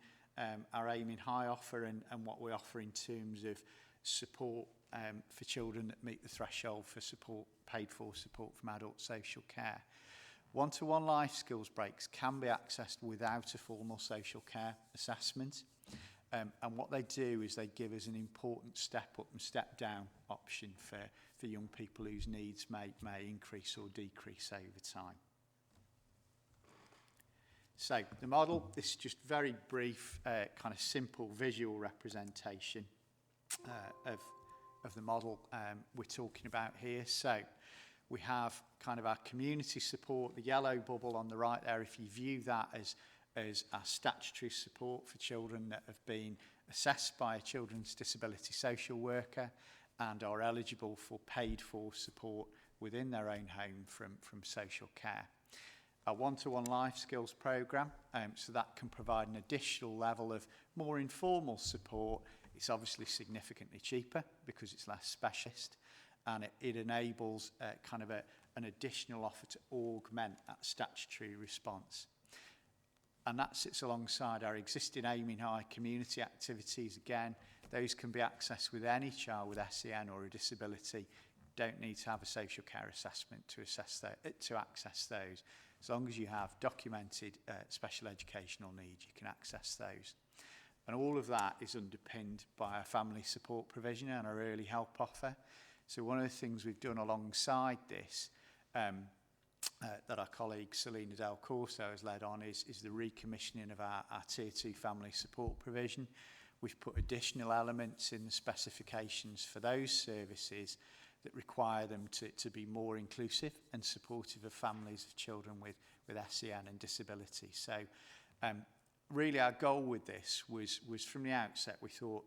our Aiming High offer and what we offer in terms of support for children that meet the threshold for support, paid for support from adult social care. One-to-one life skills breaks can be accessed without a formal social care assessment. And what they do is they give us an important step up and step down option for young people whose needs may increase or decrease over time. So the model, this is just very brief, kind of simple visual representation of the model we're talking about here. So we have kind of our community support, the yellow bubble on the right there. If you view that as our statutory support for children that have been assessed by a children's disability social worker and are eligible for paid for support within their own home from social care. Our one-to-one life skills programme, so that can provide an additional level of more informal support. It's obviously significantly cheaper because it's less specialist, and it enables kind of an additional offer to augment that statutory response. And that sits alongside our existing Aiming High community activities. Again, those can be accessed with any child with SEN or a disability. Don't need to have a social care assessment to access those. As long as you have documented special educational needs, you can access those. And all of that is underpinned by our family support provision and our early help offer. So one of the things we've done alongside this that our colleague Selena Del Corso has led on is the recommissioning of our Tier 2 family support provision. We've put additional elements in the specifications for those services that require them to be more inclusive and supportive of families of children with SEN and disability. So really our goal with this was from the outset, we thought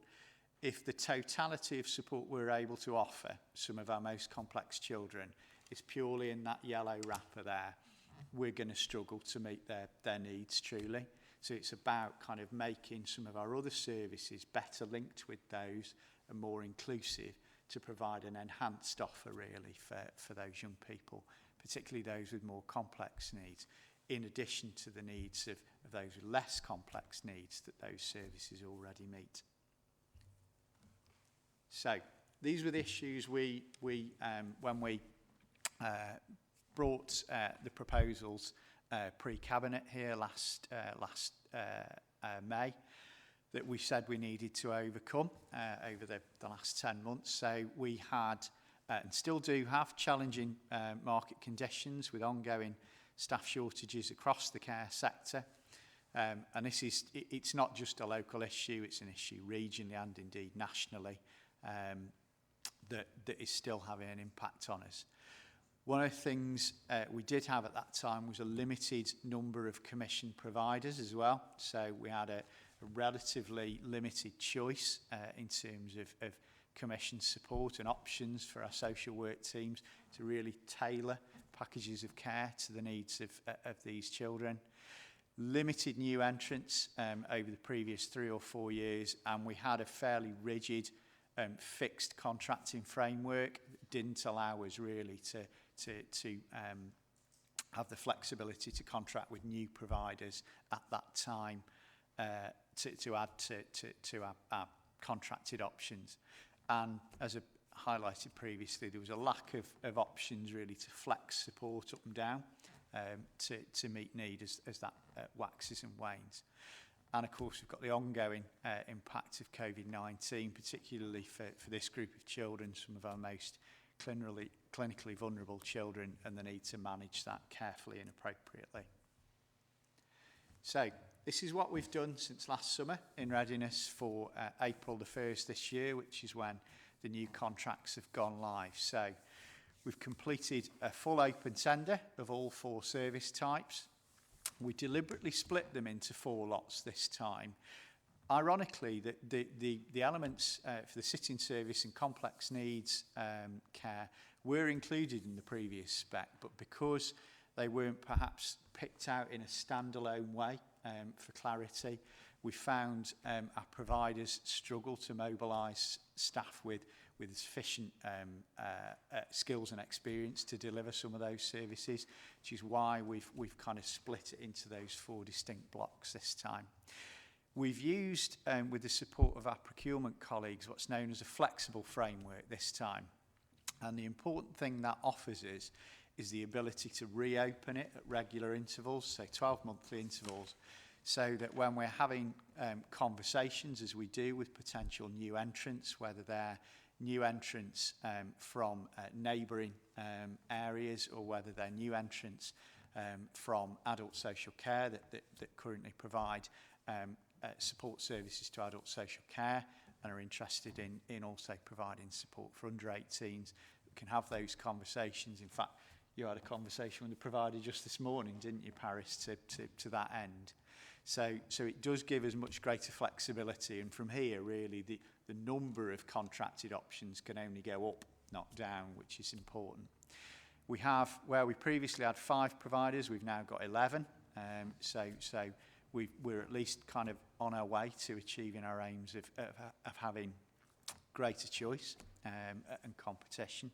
if the totality of support we're able to offer some of our most complex children is purely in that yellow wrapper there, we're going to struggle to meet their needs truly. So it's about kind of making some of our other services better linked with those and more inclusive to provide an enhanced offer really for those young people, particularly those with more complex needs, in addition to the needs of those with less complex needs that those services already meet. So these were the issues when we brought the proposals pre-cabinet here last May, that we said we needed to overcome over the last 10 months. So we had and still do have challenging market conditions with ongoing staff shortages across the care sector. And it's not just a local issue, it's an issue regionally and indeed nationally that is still having an impact on us. One of the things we did have at that time was a limited number of commission providers as well. So we had a relatively limited choice in terms of commission support and options for our social work teams to really tailor packages of care to the needs of these children. Limited new entrants over the previous 3 or 4 years, and we had a fairly rigid fixed contracting framework that didn't allow us really to have the flexibility to contract with new providers at that time to add to our contracted options. And as a highlighted previously, there was a lack of options really to flex support up and down to meet need as that waxes and wanes. And of course, we've got the ongoing impact of COVID-19, particularly for this group of children, some of our most clinically vulnerable children, and the need to manage that carefully and appropriately. So this is what we've done since last summer in readiness for April the 1st this year, which is when the new contracts have gone live. So we've completed a full open tender of all 4 service types. We deliberately split them into 4 lots this time. Ironically, the elements for the sitting service and complex needs care were included in the previous spec, but because they weren't perhaps picked out in a standalone way for clarity, we found our providers struggle to mobilise staff with sufficient skills and experience to deliver some of those services, which is why we've kind of split it into those 4 distinct blocks this time. We've used, with the support of our procurement colleagues, what's known as a flexible framework this time. And the important thing that offers us is the ability to reopen it at regular intervals, so 12 monthly intervals, so that when we're having conversations, as we do with potential new entrants, whether they're new entrants from neighbouring areas or whether they're new entrants from adult social care that currently provide support services to adult social care and are interested in also providing support for under 18s, we can have those conversations. In fact, you had a conversation with the provider just this morning, didn't you, Paris, to that end? So it does give us much greater flexibility, and from here, really, the number of contracted options can only go up, not down, which is important. We have, where we previously had 5 providers, we've now got 11. So we're at least kind of on our way to achieving our aims of having greater choice and competition.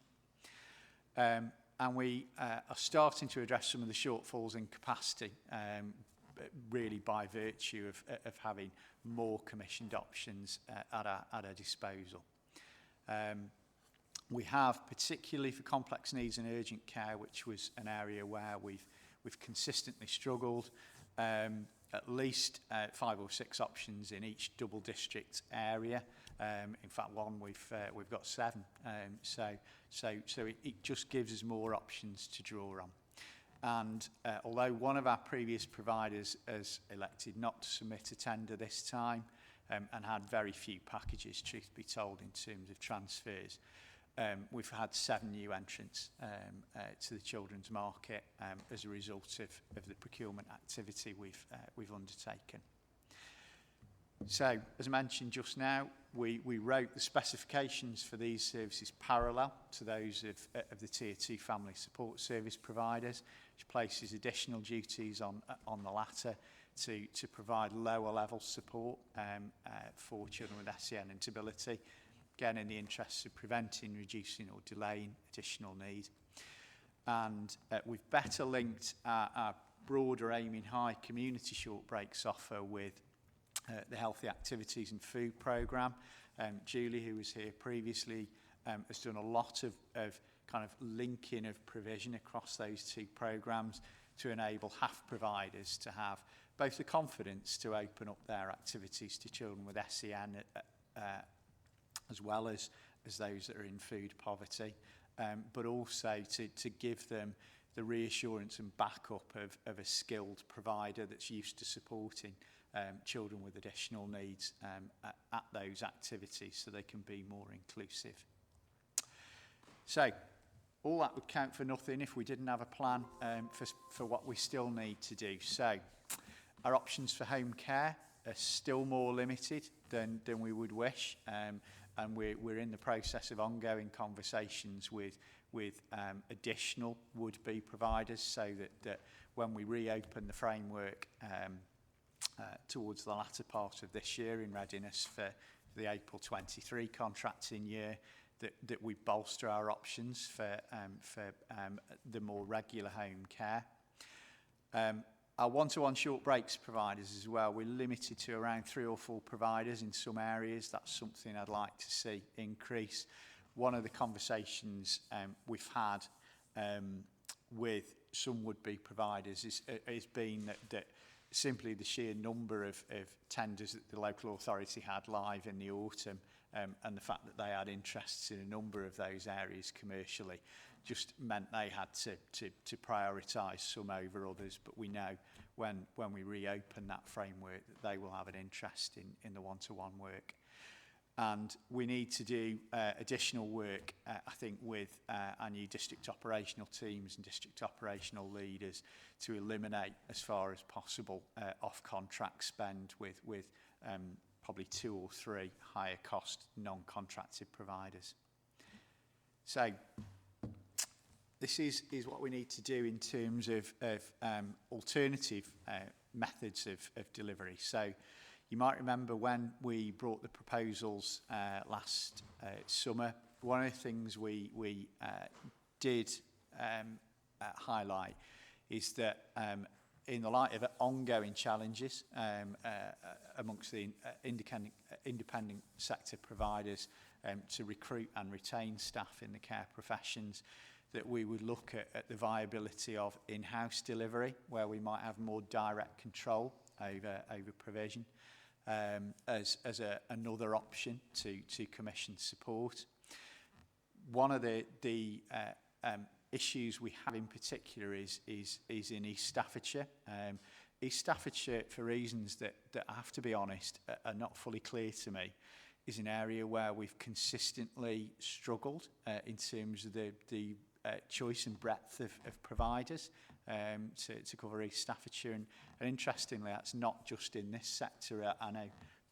And we are starting to address some of the shortfalls in capacity, really by virtue of having more commissioned options at our disposal. We have, particularly for complex needs and urgent care, which was an area where we've consistently struggled, at least 5 or 6 options in each double district area. In fact, one we've got 7. So it just gives us more options to draw on. And although one of our previous providers has elected not to submit a tender this time and had very few packages, truth be told, in terms of transfers, we've had 7 new entrants to the children's market as a result of the procurement activity we've undertaken. So, as I mentioned just now, we wrote the specifications for these services parallel to those of the Tier 2 family support service providers, which places additional duties on the latter to provide lower level support for children with SEN and disability, again in the interests of preventing, reducing or delaying additional need. And we've better linked our broader Aiming High community short breaks offer with the Healthy Activities and Food programme. Julie, who was here previously, has done a lot of kind of linking of provision across those 2 programmes to enable HAF providers to have both the confidence to open up their activities to children with SEN as well as those that are in food poverty, but also to give them the reassurance and backup of a skilled provider that's used to supporting children with additional needs at those activities so they can be more inclusive. So all that would count for nothing if we didn't have a plan for what we still need to do. So our options for home care are still more limited than we would wish, and we're in the process of ongoing conversations with additional would-be providers so that when we reopen the framework towards the latter part of this year in readiness for the April 23 contracting year, that we bolster our options for the more regular home care. Our one-to-one short breaks providers as well, we're limited to around 3 or 4 providers in some areas. That's something I'd like to see increase. one of the conversations we've had with some would-be providers is been that simply the sheer number of tenders that the local authority had live in the autumn and the fact that they had interests in a number of those areas commercially just meant they had to prioritise some over others. But we know when we reopen that framework that they will have an interest in the one-to-one work. And we need to do additional work, I think, with our new district operational teams and district operational leaders to eliminate, as far as possible, off-contract spend with probably 2 or 3 higher cost non-contracted providers. So this is what we need to do in terms of alternative methods of delivery. So you might remember when we brought the proposals last summer, one of the things we did highlight is that in the light of ongoing challenges amongst the independent sector providers to recruit and retain staff in the care professions, that we would look at the viability of in-house delivery, where we might have more direct control over provision, as another option to commission support. One of the issues we have in particular is in East Staffordshire. East Staffordshire, for reasons that I have to be honest are not fully clear to me, is an area where we've consistently struggled in terms of the choice and breadth of providers to cover East Staffordshire. And interestingly, that's not just in this sector. I know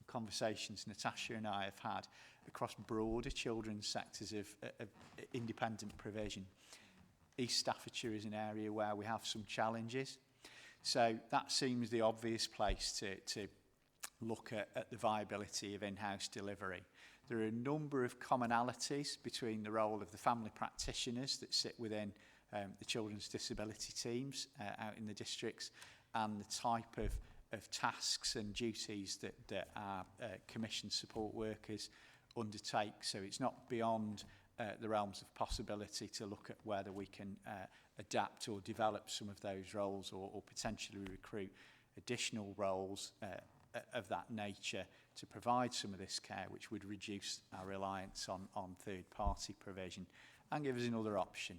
conversations Natasha and I have had across broader children's sectors of independent provision. East Staffordshire is an area where we have some challenges. So that seems the obvious place to look at the viability of in-house delivery. There are a number of commonalities between the role of the family practitioners that sit within the children's disability teams out in the districts and the type of tasks and duties that our commissioned support workers undertake. So it's not beyond the realms of possibility to look at whether we can adapt or develop some of those roles or potentially recruit additional roles of that nature to provide some of this care, which would reduce our reliance on third-party provision and give us another option,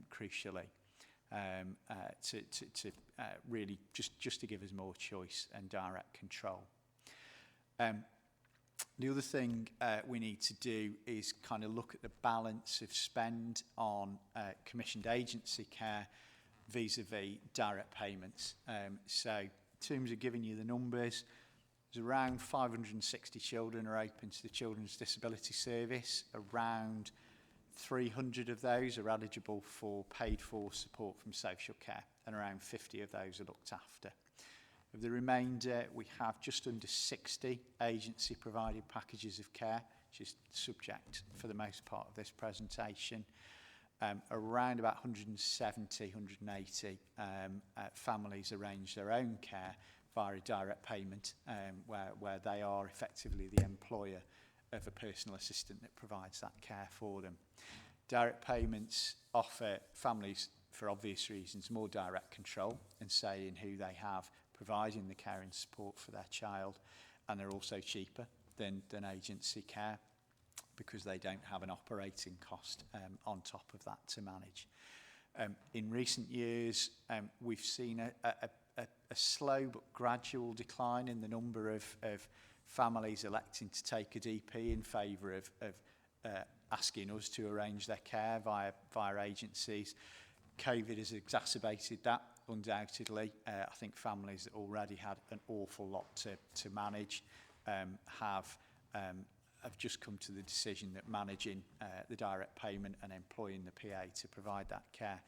crucially, to really just to give us more choice and direct control. The other thing we need to do is kind of look at the balance of spend on commissioned agency care vis-a-vis direct payments. So in terms of giving you the numbers, there's around 560 children are open to the Children's Disability Service. Around 300 of those are eligible for paid-for support from social care, and around 50 of those are looked after. Of the remainder, we have just under 60 agency-provided packages of care, which is subject, for the most part, of this presentation. Around about 170, 180 families arrange their own care via a direct payment, where they are effectively the employer of a personal assistant that provides that care for them. Direct payments offer families, for obvious reasons, more direct control and say in who they have providing the care and support for their child, and they're also cheaper than agency care because they don't have an operating cost on top of that to manage. In recent years, we've seen a slow but gradual decline in the number of families electing to take a DP in favour of asking us to arrange their care via agencies. COVID has exacerbated that, undoubtedly. I think families that already had an awful lot to manage have just come to the decision that managing the direct payment and employing the PA to provide that care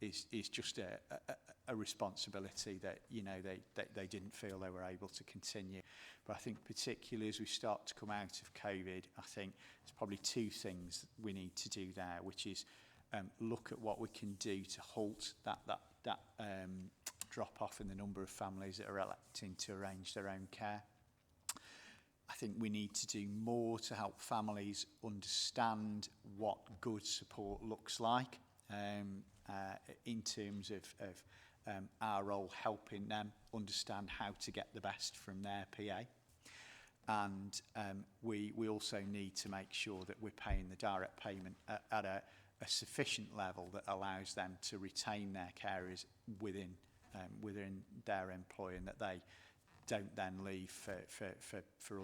is just a responsibility that, you know, they didn't feel they were able to continue. But I think particularly as we start to come out of COVID, I think there's probably 2 things we need to do there, which is look at what we can do to halt that drop off in the number of families that are electing to arrange their own care. I think we need to do more to help families understand what good support looks like in terms of our role helping them understand how to get the best from their PA. And we also need to make sure that we're paying the direct payment at a sufficient level that allows them to retain their carers within their employ, and that they don't then leave for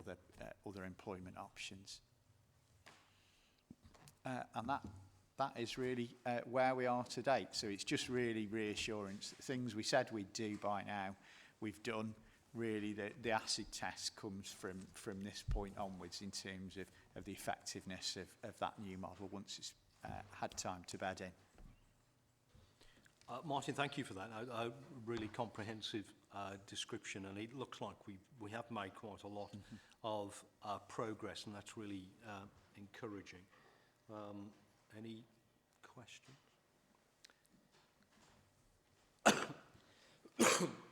other employment options. And that is really where we are to date. So it's just really reassurance. Things we said we'd do by now, we've done. Really, the acid test comes from this point onwards in terms of the effectiveness of that new model once it's had time to bed in. Martin, thank you for that. A really comprehensive description, and it looks like we have made quite a lot of progress, and that's really encouraging. Any questions?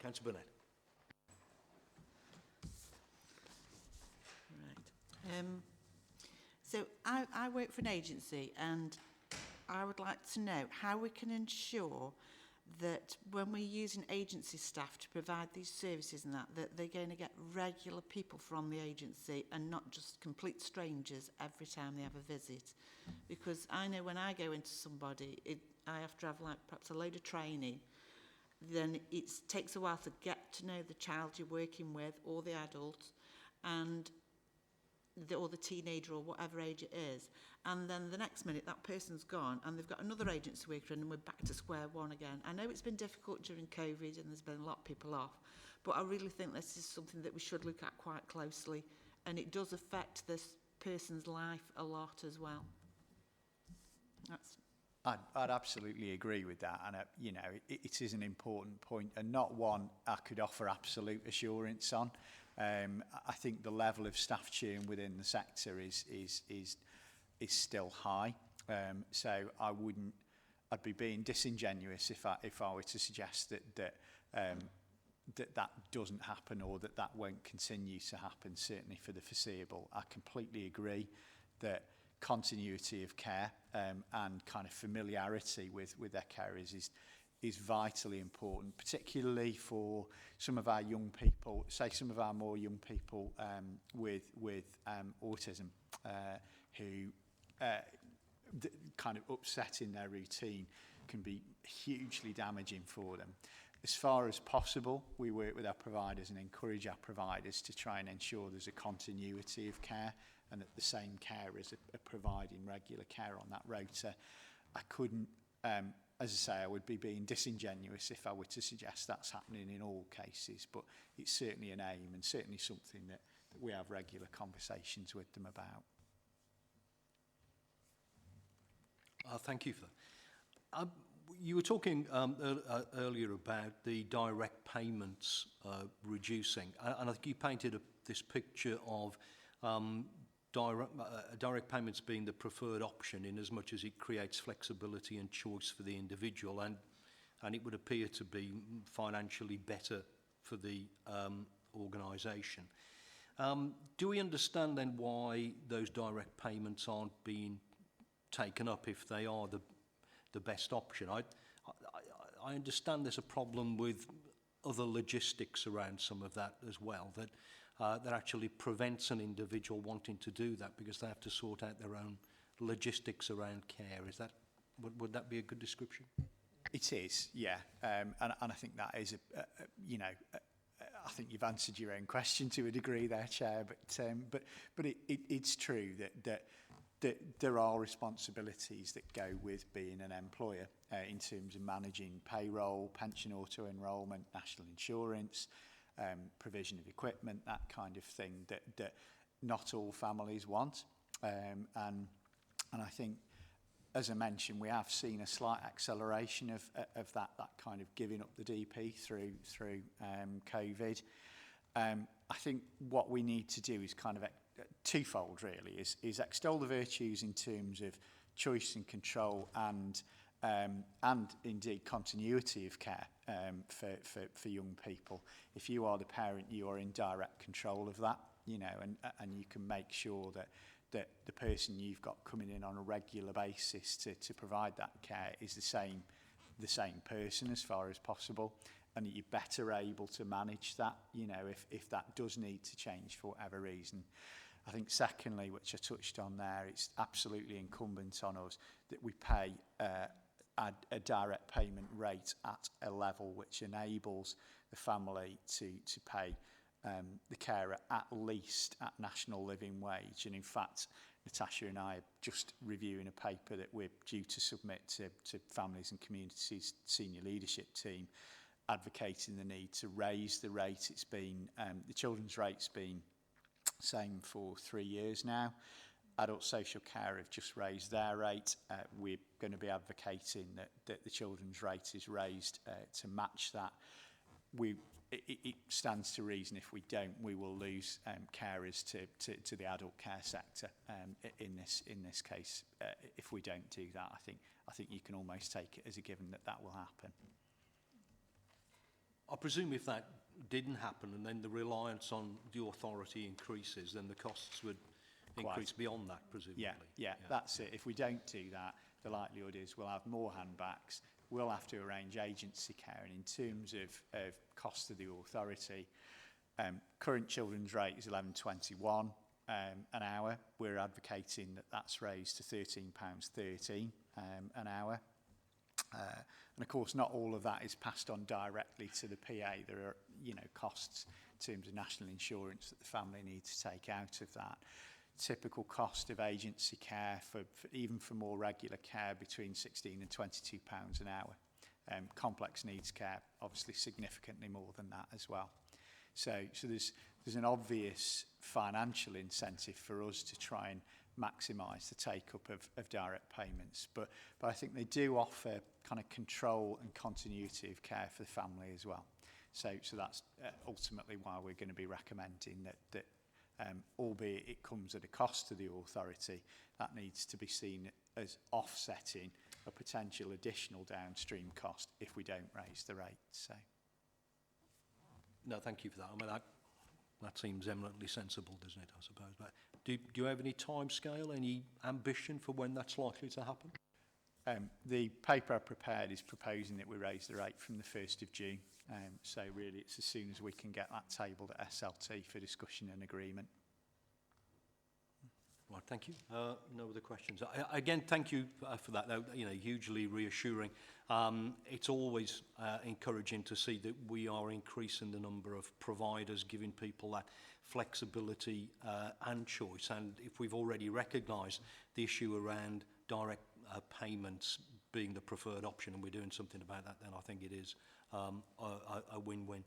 Councillor Burnett. Right. So I work for an agency, and I would like to know how we can ensure that when we're using agency staff to provide these services and that they're going to get regular people from the agency and not just complete strangers every time they have a visit. Because I know when I go into somebody, I have to have like perhaps a load of training. Then it takes a while to get to know the child you're working with or the adult, and or the teenager or whatever age it is, and then the next minute that person's gone and they've got another agency worker and we're back to square one again. I know it's been difficult during COVID and there's been a lot of people off, but I really think this is something that we should look at quite closely, and it does affect this person's life a lot as well. I'd absolutely agree with that, and you know, it is an important point, and not one I could offer absolute assurance on. I think the level of staff churn within the sector is still high. So I'd be being disingenuous if I were to suggest that doesn't happen, or that won't continue to happen, certainly for the foreseeable. I completely agree that continuity of care and kind of familiarity with their carers is vitally important, particularly for some of our young people, say some of our more young people with autism, who kind of upsetting their routine can be hugely damaging for them. As far as possible, we work with our providers and encourage our providers to try and ensure there's a continuity of care, and that the same carers are providing regular care on that rota. I couldn't, as I say, I would be being disingenuous if I were to suggest that's happening in all cases, but it's certainly an aim, and certainly something that we have regular conversations with them about. Thank you for that. You were talking earlier about the direct payments reducing, and I think you painted this picture of direct payments being the preferred option, in as much as it creates flexibility and choice for the individual, and it would appear to be financially better for the organisation. Do we understand then why those direct payments aren't being taken up if they are the best option? I understand there's a problem with other logistics around some of that as well, that actually prevents an individual wanting to do that because they have to sort out their own logistics around care. Would that be a good description? It is, yeah, and I think that is I think you've answered your own question to a degree there, Chair. But it's true that there are responsibilities that go with being an employer in terms of managing payroll, pension auto-enrolment, national insurance, provision of equipment, that kind of thing that not all families want. And I think, as I mentioned, we have seen a slight acceleration of that kind of giving up the DP through COVID. I think what we need to do is kind of twofold, really, is extol the virtues in terms of choice and control and and indeed continuity of care for young people. If you are the parent, you are in direct control of that, you know, and you can make sure that the person you've got coming in on a regular basis to provide that care is the same person as far as possible, and that you're better able to manage that, you know, if that does need to change for whatever reason. I think secondly, which I touched on there, it's absolutely incumbent on us that we pay a direct payment rate at a level which enables the family to pay the carer at least at national living wage. And in fact, Natasha and I are just reviewing a paper that we're due to submit to Families and Communities Senior Leadership Team, advocating the need to raise the rate. It's been, the children's rate's been same for 3 years now. Adult social care have just raised their rate. We're going to be advocating that the children's rate is raised to match that. It stands to reason if we don't, we will lose carers to the adult care sector in this case. If we don't do that, I think you can almost take it as a given that will happen. I presume if that didn't happen and then the reliance on the authority increases, then the costs would increase beyond that, presumably. Yeah, that's it. If we don't do that, the likelihood is we'll have more handbacks. We'll have to arrange agency care. And in terms of cost to the authority, current children's rate is £11.21 an hour. We're advocating that that's raised to £13.13 an hour. And of course, not all of that is passed on directly to the PA. There are, you know, costs in terms of national insurance that the family needs to take out of that. Typical cost of agency care for even for more regular care between £16 and £22 an hour. Complex needs care, obviously significantly more than that as well. So there's an obvious financial incentive for us to try and maximise the take-up of direct payments. But I think they do offer kind of control and continuity of care for the family as well. So that's ultimately why we're going to be recommending that albeit it comes at a cost to the authority, that needs to be seen as offsetting a potential additional downstream cost if we don't raise the rate. So. No, thank you for that. I mean, that seems eminently sensible, doesn't it, I suppose? But do you have any time scale, any ambition for when that's likely to happen? The paper I prepared is proposing that we raise the rate from the 1st of June. So really it's as soon as we can get that tabled at SLT for discussion and agreement. Right, thank you. No other questions. Again, thank you for that. You know, hugely reassuring. It's always encouraging to see that we are increasing the number of providers, giving people that flexibility and choice. And if we've already recognised the issue around direct payments being the preferred option, and we're doing something about that, then I think it is a win-win.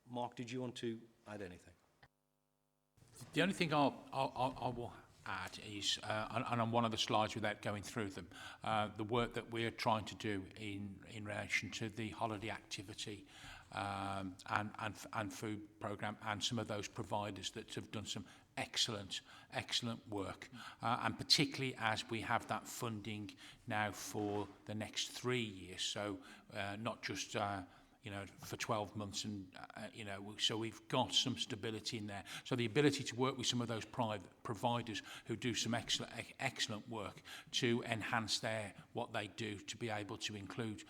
Mark, did you want to add anything? The only thing I will add is, and on one of the slides without going through them, the work that we're trying to do in relation to the holiday activity and food programme, and some of those providers that have done some excellent work, and particularly as we have that funding now for the next 3 years, so not just you know, for 12 months, and you know, so we've got some stability in there. So the ability to work with some of those private providers who do some excellent work to enhance what they do, to be able to include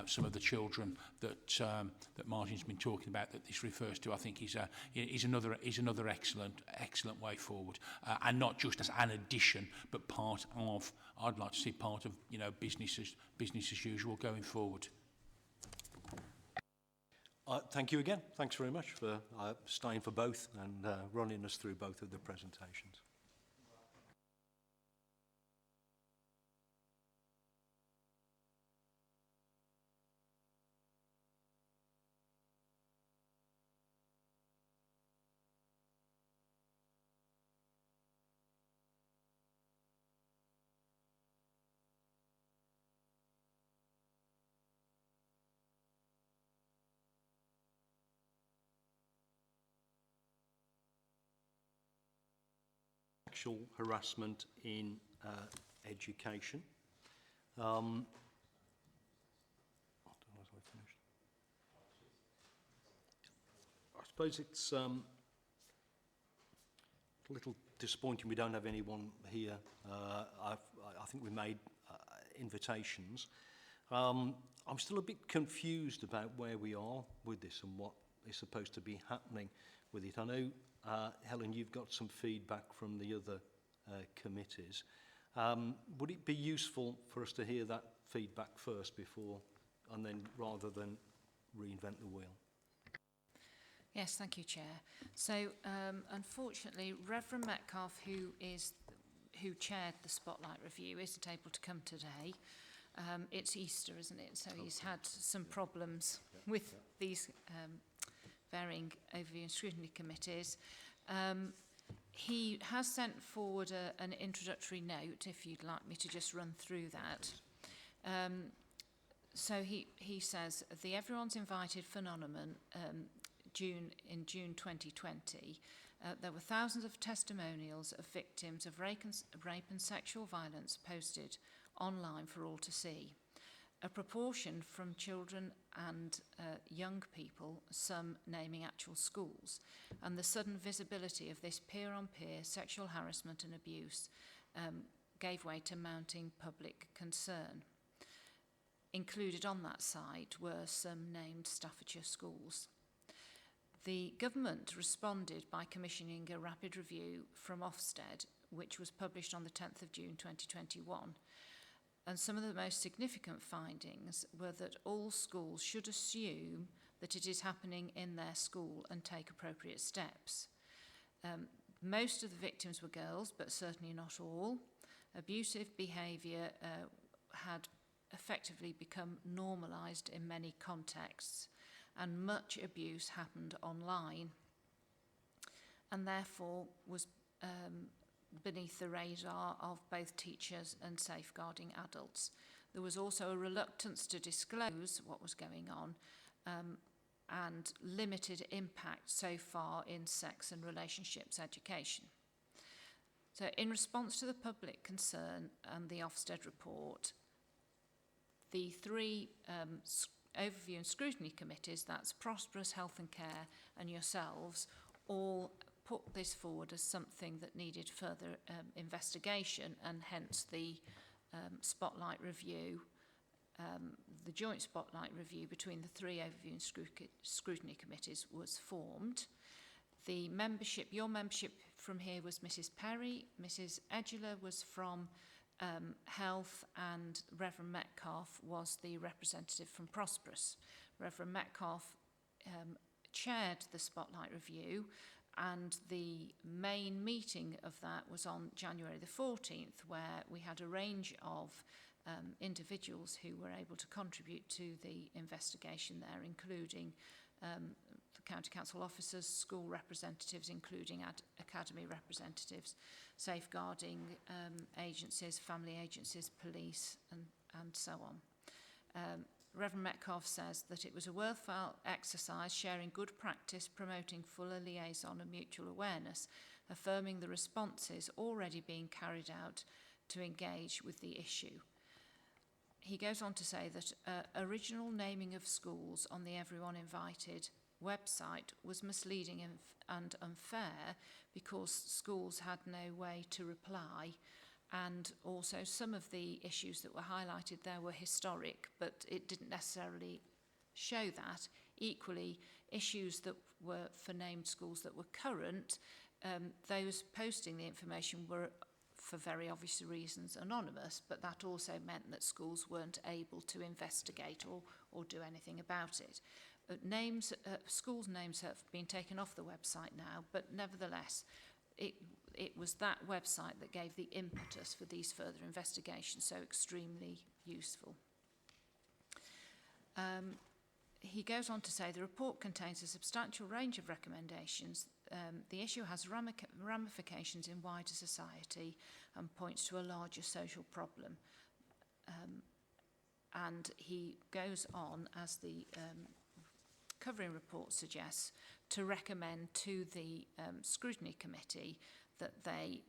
some of the children that Martin's been talking about, that this refers to, I think is another excellent way forward, and not just as an addition, but part of. I'd like to see part of, you know, business as usual going forward. Thank you again. Thanks very much for staying for both and running us through both of the presentations. Sexual harassment in education. suppose it's a little disappointing we don't have anyone here. I think we made invitations. I'm still a bit confused about where we are with this and what is supposed to be happening with it. I know, Helen, you've got some feedback from the other committees. Would it be useful for us to hear that feedback first before, and then rather than reinvent the wheel? Yes, thank you, Chair. So, unfortunately, Reverend Metcalf, who chaired the Spotlight Review, isn't able to come today. It's Easter, isn't it? So he's had some problems with these varying overview and scrutiny committees. He has sent forward an introductory note, if you'd like me to just run through that. So he says, the Everyone's Invited phenomenon in June 2020, there were thousands of testimonials of victims of rape and sexual violence posted online for all to see. A proportion from children and young people, some naming actual schools, and the sudden visibility of this peer-on-peer sexual harassment and abuse gave way to mounting public concern. Included on that site were some named Staffordshire schools. The government responded by commissioning a rapid review from Ofsted, which was published on the 10th of June 2021. And some of the most significant findings were that all schools should assume that it is happening in their school and take appropriate steps. Most of the victims were girls, but certainly not all. Abusive behaviour had effectively become normalised in many contexts, and much abuse happened online, and therefore was beneath the radar of both teachers and safeguarding adults. There was also a reluctance to disclose what was going on, and limited impact so far in sex and relationships education. So in response to the public concern and the Ofsted report, the three overview and scrutiny committees, that's Prosperous, Health and Care and yourselves, all put this forward as something that needed further investigation, and hence the spotlight review, the joint spotlight review between the three overview and scrutiny committees was formed. The membership, your membership from here was Mrs. Perry, Mrs. Edgeler was from Health, and Reverend Metcalf was the representative from Prosperous. Reverend Metcalf chaired the spotlight review, and the main meeting of that was on January the 14th, where we had a range of individuals who were able to contribute to the investigation there, including the county council officers, school representatives, including academy representatives, safeguarding agencies, family agencies, police, and so on. Reverend Metcalf says that it was a worthwhile exercise, sharing good practice, promoting fuller liaison and mutual awareness, affirming the responses already being carried out to engage with the issue. He goes on to say that original naming of schools on the Everyone Invited website was misleading and unfair because schools had no way to reply, and also some of the issues that were highlighted there were historic, but it didn't necessarily show that. Equally, issues that were for named schools that were current, those posting the information were, for very obvious reasons, anonymous, but that also meant that schools weren't able to investigate or do anything about it. Schools' names have been taken off the website now, but nevertheless, it was that website that gave the impetus for these further investigations, so extremely useful. He goes on to say the report contains a substantial range of recommendations. The issue has ramifications in wider society and points to a larger social problem. And he goes on, as the covering report suggests, to recommend to the scrutiny committee that they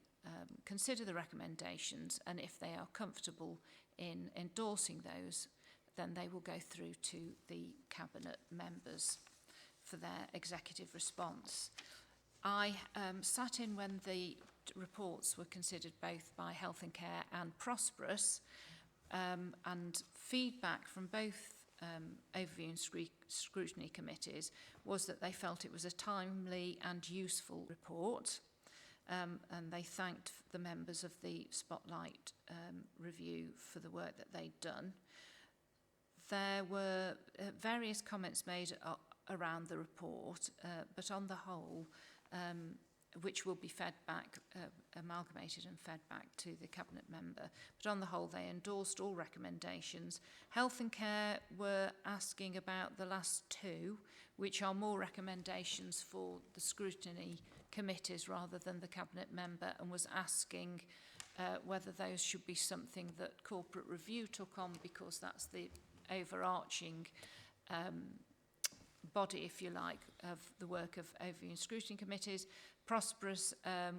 consider the recommendations, and if they are comfortable in endorsing those, then they will go through to the cabinet members for their executive response. I sat in when the reports were considered both by Health and Care and Prosperous, and feedback from both Overview and Scrutiny committees was that they felt it was a timely and useful report, and they thanked the members of the Spotlight review for the work that they'd done. There were various comments made around the report, but on the whole, which will be fed back, amalgamated and fed back to the Cabinet member. But on the whole, they endorsed all recommendations. Health and Care were asking about the last two, which are more recommendations for the scrutiny committees rather than the Cabinet member, and was asking whether those should be something that Corporate Review took on, because that's the overarching body, if you like, of the work of Overview and Scrutiny committees. Prosperous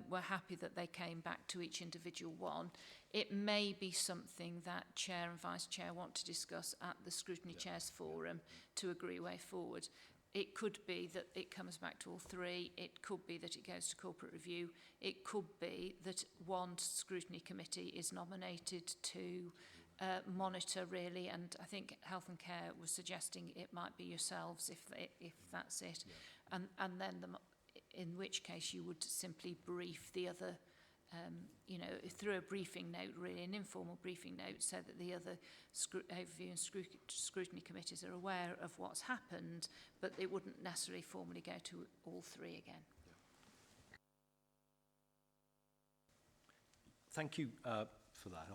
were happy that they came back to each individual one. It may be something that Chair and Vice Chair want to discuss at the Scrutiny Chairs Forum to agree way forward. It could be that it comes back to all three. It could be that it goes to Corporate Review. It could be that one Scrutiny Committee is nominated to monitor, really, and I think Health and Care was suggesting it might be yourselves if that's it. Yeah. And then in which case you would simply brief the other, you know, through a briefing note, really an informal briefing note, so that the other Overview and Scrutiny committees are aware of what's happened, but it wouldn't necessarily formally go to all three again. Yeah. Thank you for that.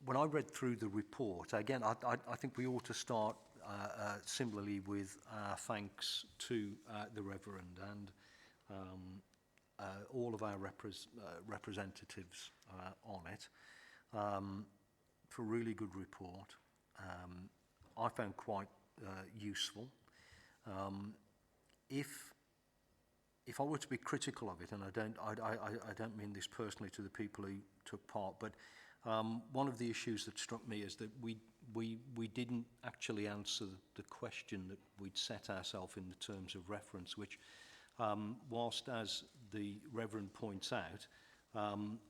When I read through the report, again, I think we ought to start similarly with our thanks to the Reverend and all of our representatives on it for a really good report. I found quite useful. If I were to be critical of it, and I don't mean this personally to the people who took part, but one of the issues that struck me is that we didn't actually answer the question that we'd set ourselves in the terms of reference, which, whilst, as the Reverend points out,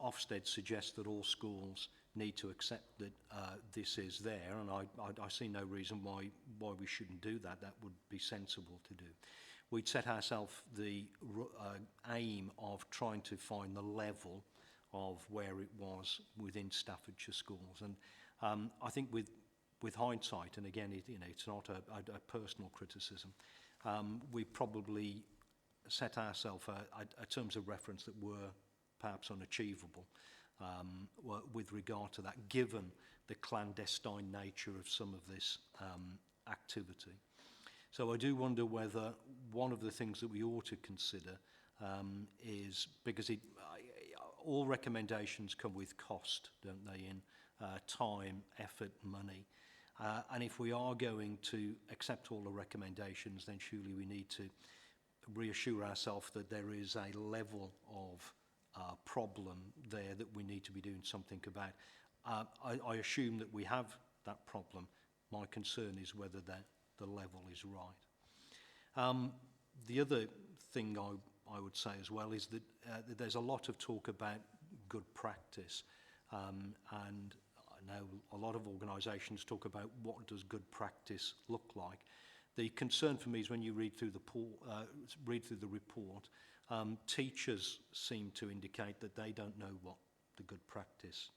Ofsted suggests that all schools need to accept that this is there, and I see no reason why we shouldn't do that. That would be sensible to do. We'd set ourselves the aim of trying to find the level of where it was within Staffordshire schools, and I think with hindsight, and again, it's not a personal criticism, we probably set ourselves a terms of reference that were perhaps unachievable with regard to that, given the clandestine nature of some of this activity. So I do wonder whether one of the things that we ought to consider is, because all recommendations come with cost, don't they, in time, effort, money. And if we are going to accept all the recommendations, then surely we need to reassure ourselves that there is a level of problem there that we need to be doing something about. I assume that we have that problem. My concern is whether the level is right. The other thing I would say as well is that there's a lot of talk about good practice, and I know a lot of organisations talk about what does good practice look like. The concern for me is when you read through the report, teachers seem to indicate that they don't know what the good practice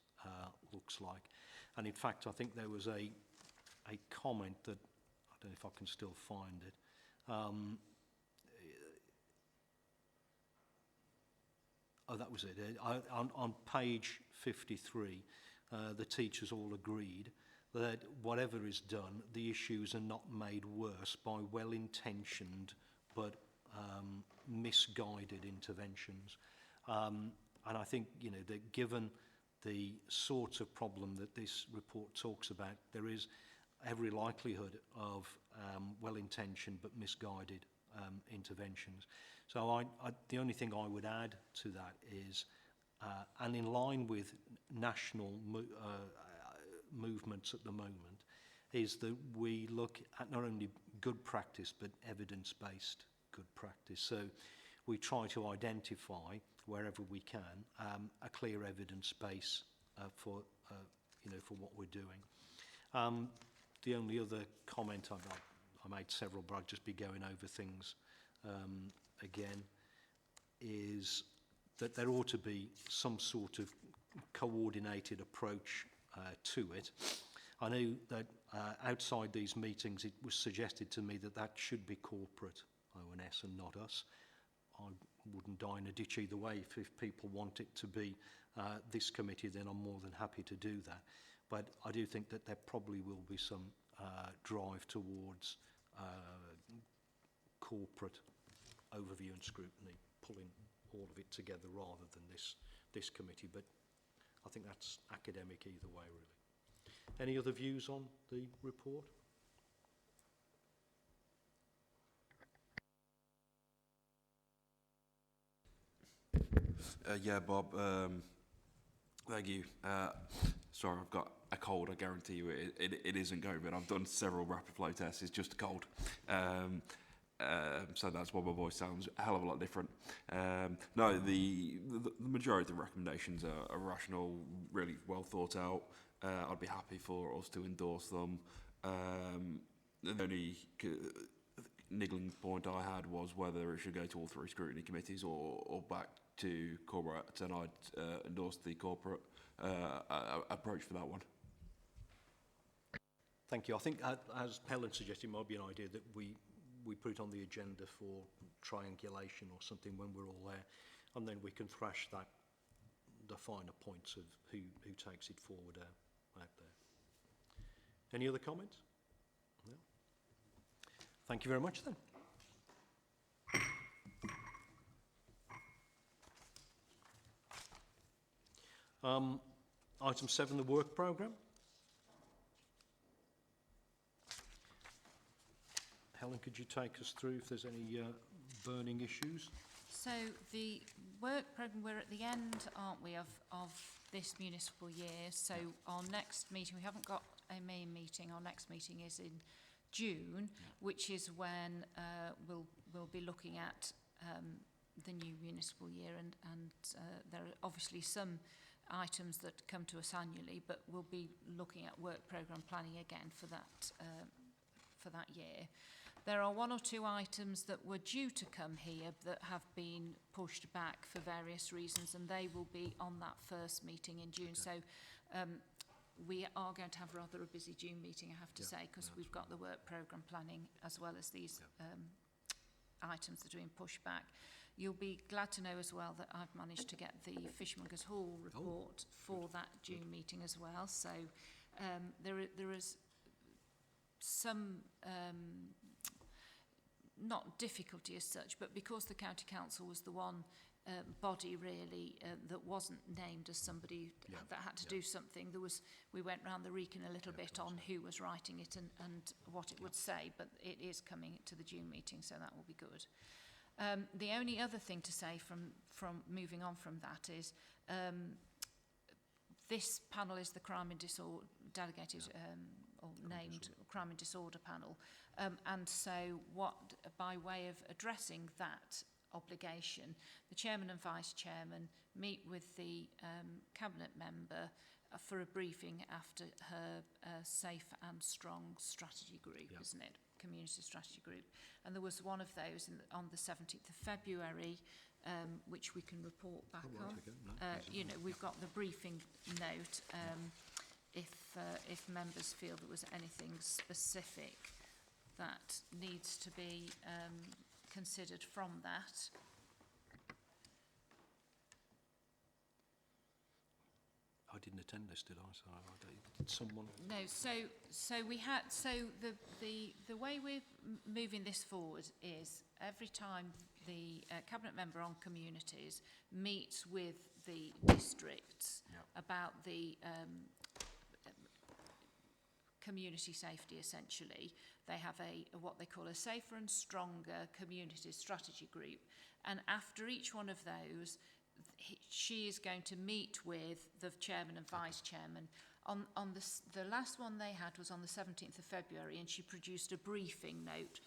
looks like, and in fact I think there was a comment that, I don't know if I can still find it, oh, that was it. On page 53, the teachers all agreed that whatever is done, the issues are not made worse by well-intentioned but misguided interventions. And I think, that given the sort of problem that this report talks about, there is every likelihood of well-intentioned but misguided interventions. So the only thing I would add to that is, and in line with national movements at the moment, is that we look at not only good practice but evidence-based good practice. So we try to identify wherever we can a clear evidence base for what we're doing. The only other comment I made several, but I'll just be going over things again, is that there ought to be some sort of coordinated approach to it. I know that outside these meetings it was suggested to me that should be corporate ONS and not us. I wouldn't die in a ditch either way. If people want it to be this committee, then I'm more than happy to do that. But I do think that there probably will be some drive towards corporate overview and scrutiny, pulling all of it together rather than this committee. But I think that's academic either way, really. Any other views on the report? Yeah, Bob, thank you. Sorry, I've got a cold. I guarantee you it isn't COVID. I've done several rapid flow tests. It's just a cold. So that's why my voice sounds a hell of a lot different. No, the majority of the recommendations are rational, really well thought out. I'd be happy for us to endorse them. The only niggling point I had was whether it should go to all three scrutiny committees or back to corporate, and I'd endorse the corporate approach for that one. Thank you. I think, as Helen suggested, it might be an idea that we put it on the agenda for triangulation or something when we're all there, and then we can thrash the finer points of who takes it forward out there. Any other comments? No? Thank you very much then. Item 7, the work programme. Helen, could you take us through if there's any burning issues? So the work programme, we're at the end, aren't we, of this municipal year. So our next meeting, we haven't got a main meeting. Our next meeting is in June, which is when we'll be looking at the new municipal year, and there are obviously some items that come to us annually, but we'll be looking at work programme planning again for that year. There are one or two items that were due to come here that have been pushed back for various reasons, and they will be on that first meeting in June. So we are going to have rather a busy June meeting, I have to say, because we've got the work programme planning as well as these items that are being pushed back. You'll be glad to know as well that I've managed to get the Fishmongers Hall report for that June meeting as well. So there is some not difficulty as such, but because the County Council was the one body really that wasn't named as somebody that had to do something, we went round the Wrekin a little bit on who was writing it and what it would say, but it is coming to the June meeting, so that will be good. The only other thing to say from moving on from that is this panel is the crime and disorder delegated or named crime and disorder panel, and so by way of addressing that obligation, the chairman and vice chairman meet with the cabinet member for a briefing after her safe and strong strategy group, isn't it? Community strategy group. And there was one of those on the 17th of February, which we can report back on. You know, we've got the briefing note. If members feel there was anything specific that needs to be considered from that. I didn't attend this, did I? So did someone? No. So we had. So the way we're moving this forward is every time the cabinet member on communities meets with the districts about the community safety, essentially, they have what they call a safer and stronger community strategy group, and after each one of those, she is going to meet with the chairman and vice chairman On the last one they had was on the 17th of February, and she produced a briefing note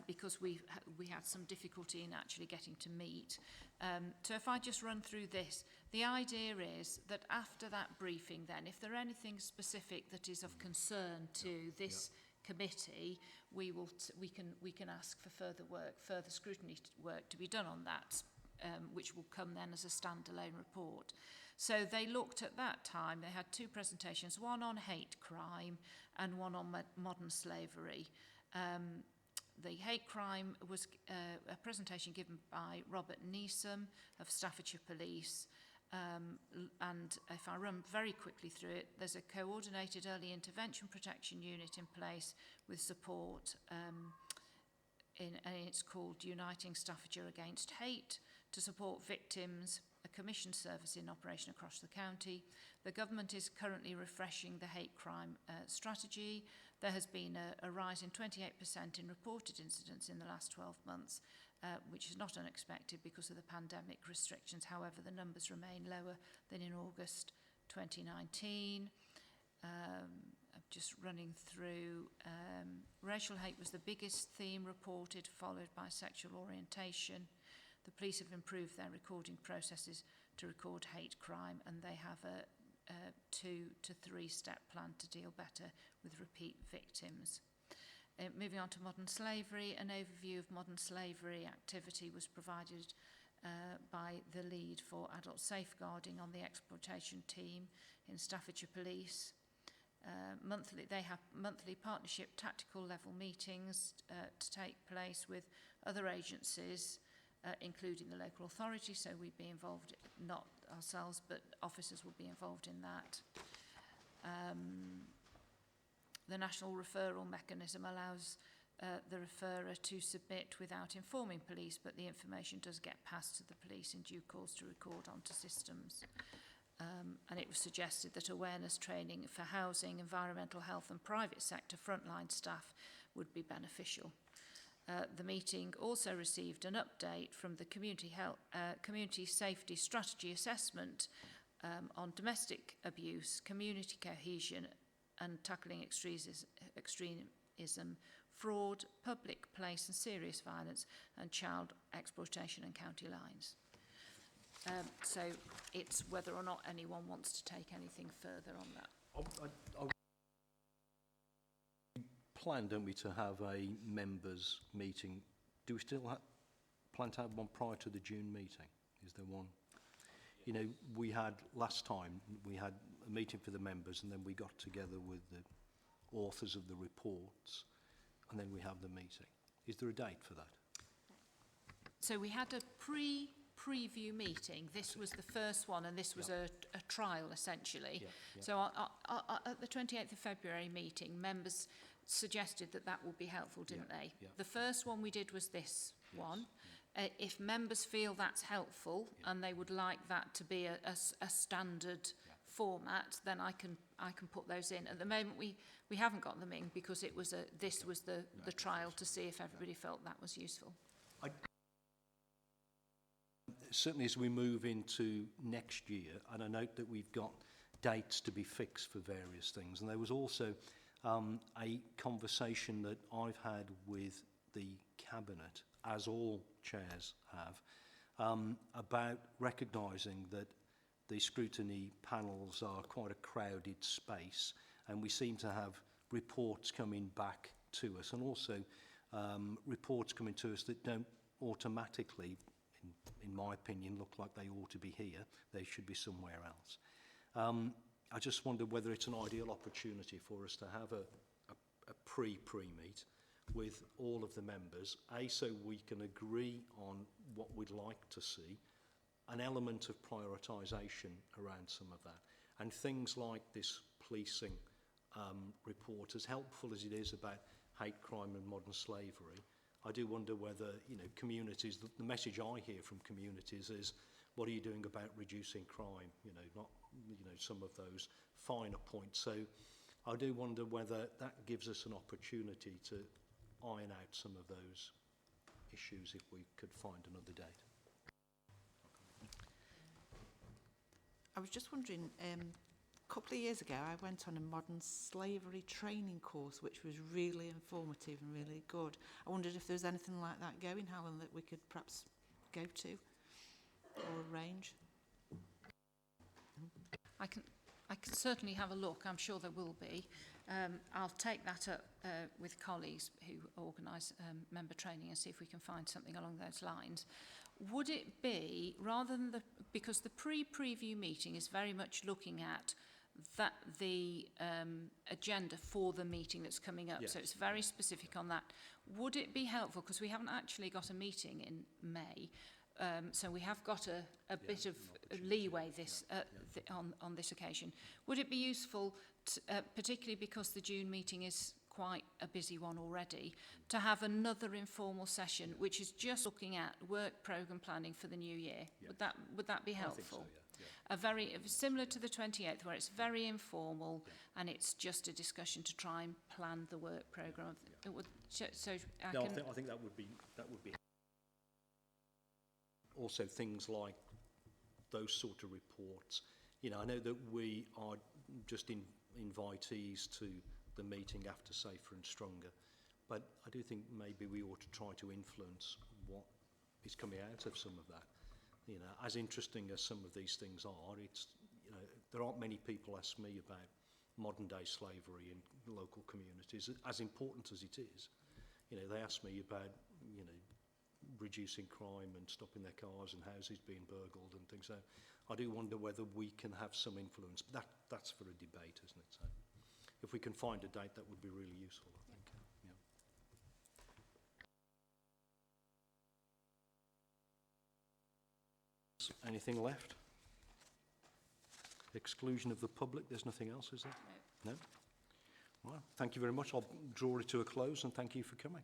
because we had some difficulty in actually getting to meet. So if I just run through this, the idea is that after that briefing then, if there are anything specific that is of concern to this committee, we can ask for further scrutiny work to be done on that, which will come then as a standalone report. So they looked at that time, they had two presentations, one on hate crime and one on modern slavery. The hate crime was a presentation given by Robert Neeson of Staffordshire Police. And if I run very quickly through it, there's a coordinated early intervention protection unit in place with support, and it's called Uniting Staffordshire Against Hate, to support victims, a commissioned service in operation across the county. The government is currently refreshing the hate crime strategy. There has been a rise in 28% in reported incidents in the last 12 months, which is not unexpected because of the pandemic restrictions. However, the numbers remain lower than in August 2019. I'm just running through. Racial hate was the biggest theme reported, followed by sexual orientation. The police have improved their recording processes to record hate crime, and they have a 2 to 3 step plan to deal better with repeat victims. Moving on to modern slavery, an overview of modern slavery activity was provided by the lead for adult safeguarding on the exploitation team in Staffordshire Police. They have monthly partnership tactical level meetings to take place with other agencies, including the local authority, so we'd be involved, not ourselves, but officers will be involved in that. The national referral mechanism allows the referrer to submit without informing police, but the information does get passed to the police in due course to record onto systems. And it was suggested that awareness training for housing, environmental health and private sector frontline staff would be beneficial. The meeting also received an update from the Community Safety Strategy Assessment on domestic abuse, community cohesion and tackling extremism, fraud, public place and serious violence and child exploitation and county lines. So it's whether or not anyone wants to take anything further on that. Plan, don't we, to have a members meeting? Do we still plan to have one prior to the June meeting? Is there one? You know, we had last time, we had a meeting for the members and then we got together with the authors of the reports and then we have the meeting. Is there a date for that? So we had a preview meeting. This was the first one and this was a trial essentially. So at the 28th of February meeting, members suggested that would be helpful, didn't they? The first one we did was this one. If members feel that's helpful and they would like that to be a standard format, then I can put those in. At the moment we haven't got them in because it was this was the trial to see if everybody felt that was useful. Certainly as we move into next year, and I note that we've got dates to be fixed for various things, and there was also a conversation that I've had with the Cabinet, as all chairs have, about recognising that the scrutiny panels are quite a crowded space, and we seem to have reports coming back to us, and also reports coming to us that don't automatically, in my opinion, look like they ought to be here. They should be somewhere else. I just wonder whether it's an ideal opportunity for us to have a pre-meet with all of the members, so we can agree on what we'd like to see, an element of prioritisation around some of that, and things like this policing report, as helpful as it is about hate crime and modern slavery. I do wonder whether, you know, communities, the message I hear from communities is, what are you doing about reducing crime? You know, not, you know, some of those finer points. So I do wonder whether that gives us an opportunity to iron out some of those issues if we could find another date. I was just wondering, couple of years ago, I went on a modern slavery training course, which was really informative and really good. I wondered if there was anything like that going, Helen, that we could perhaps go to or arrange. I can certainly have a look. I'm sure there will be. I'll take that up with colleagues who organise member training and see if we can find something along those lines. Would it be, rather than because the pre-preview meeting is very much looking at the agenda for the meeting that's coming up, yes. So it's very specific on that. Would it be helpful, because we haven't actually got a meeting in May, so we have got a bit of leeway on this occasion. Would it be useful, particularly because the June meeting is quite a busy one already, to have another informal session which is just looking at work programme planning for the new year? Yeah. Would that be helpful? I think so, yeah. A very similar to the 28th, where it's very informal, and it's just a discussion to try and plan the work programme. Yeah. It would, I think that would be. Also, things like those sort of reports. You know, I know that we are just invitees to the meeting after Safer and Stronger, but I do think maybe we ought to try to influence what is coming out of some of that. You know, as interesting as some of these things are, it's, you know, there aren't many people ask me about modern day slavery in local communities, as important as it is. You know, they ask me about, you know, reducing crime and stopping their cars and houses being burgled and things. So I do wonder whether we can have some influence, but that's for a debate, isn't it? So if we can find a date, that would be really useful, I think. Yeah. Anything left? Exclusion of the public, there's nothing else, is there? No? Well, thank you very much. I'll draw it to a close, and thank you for coming.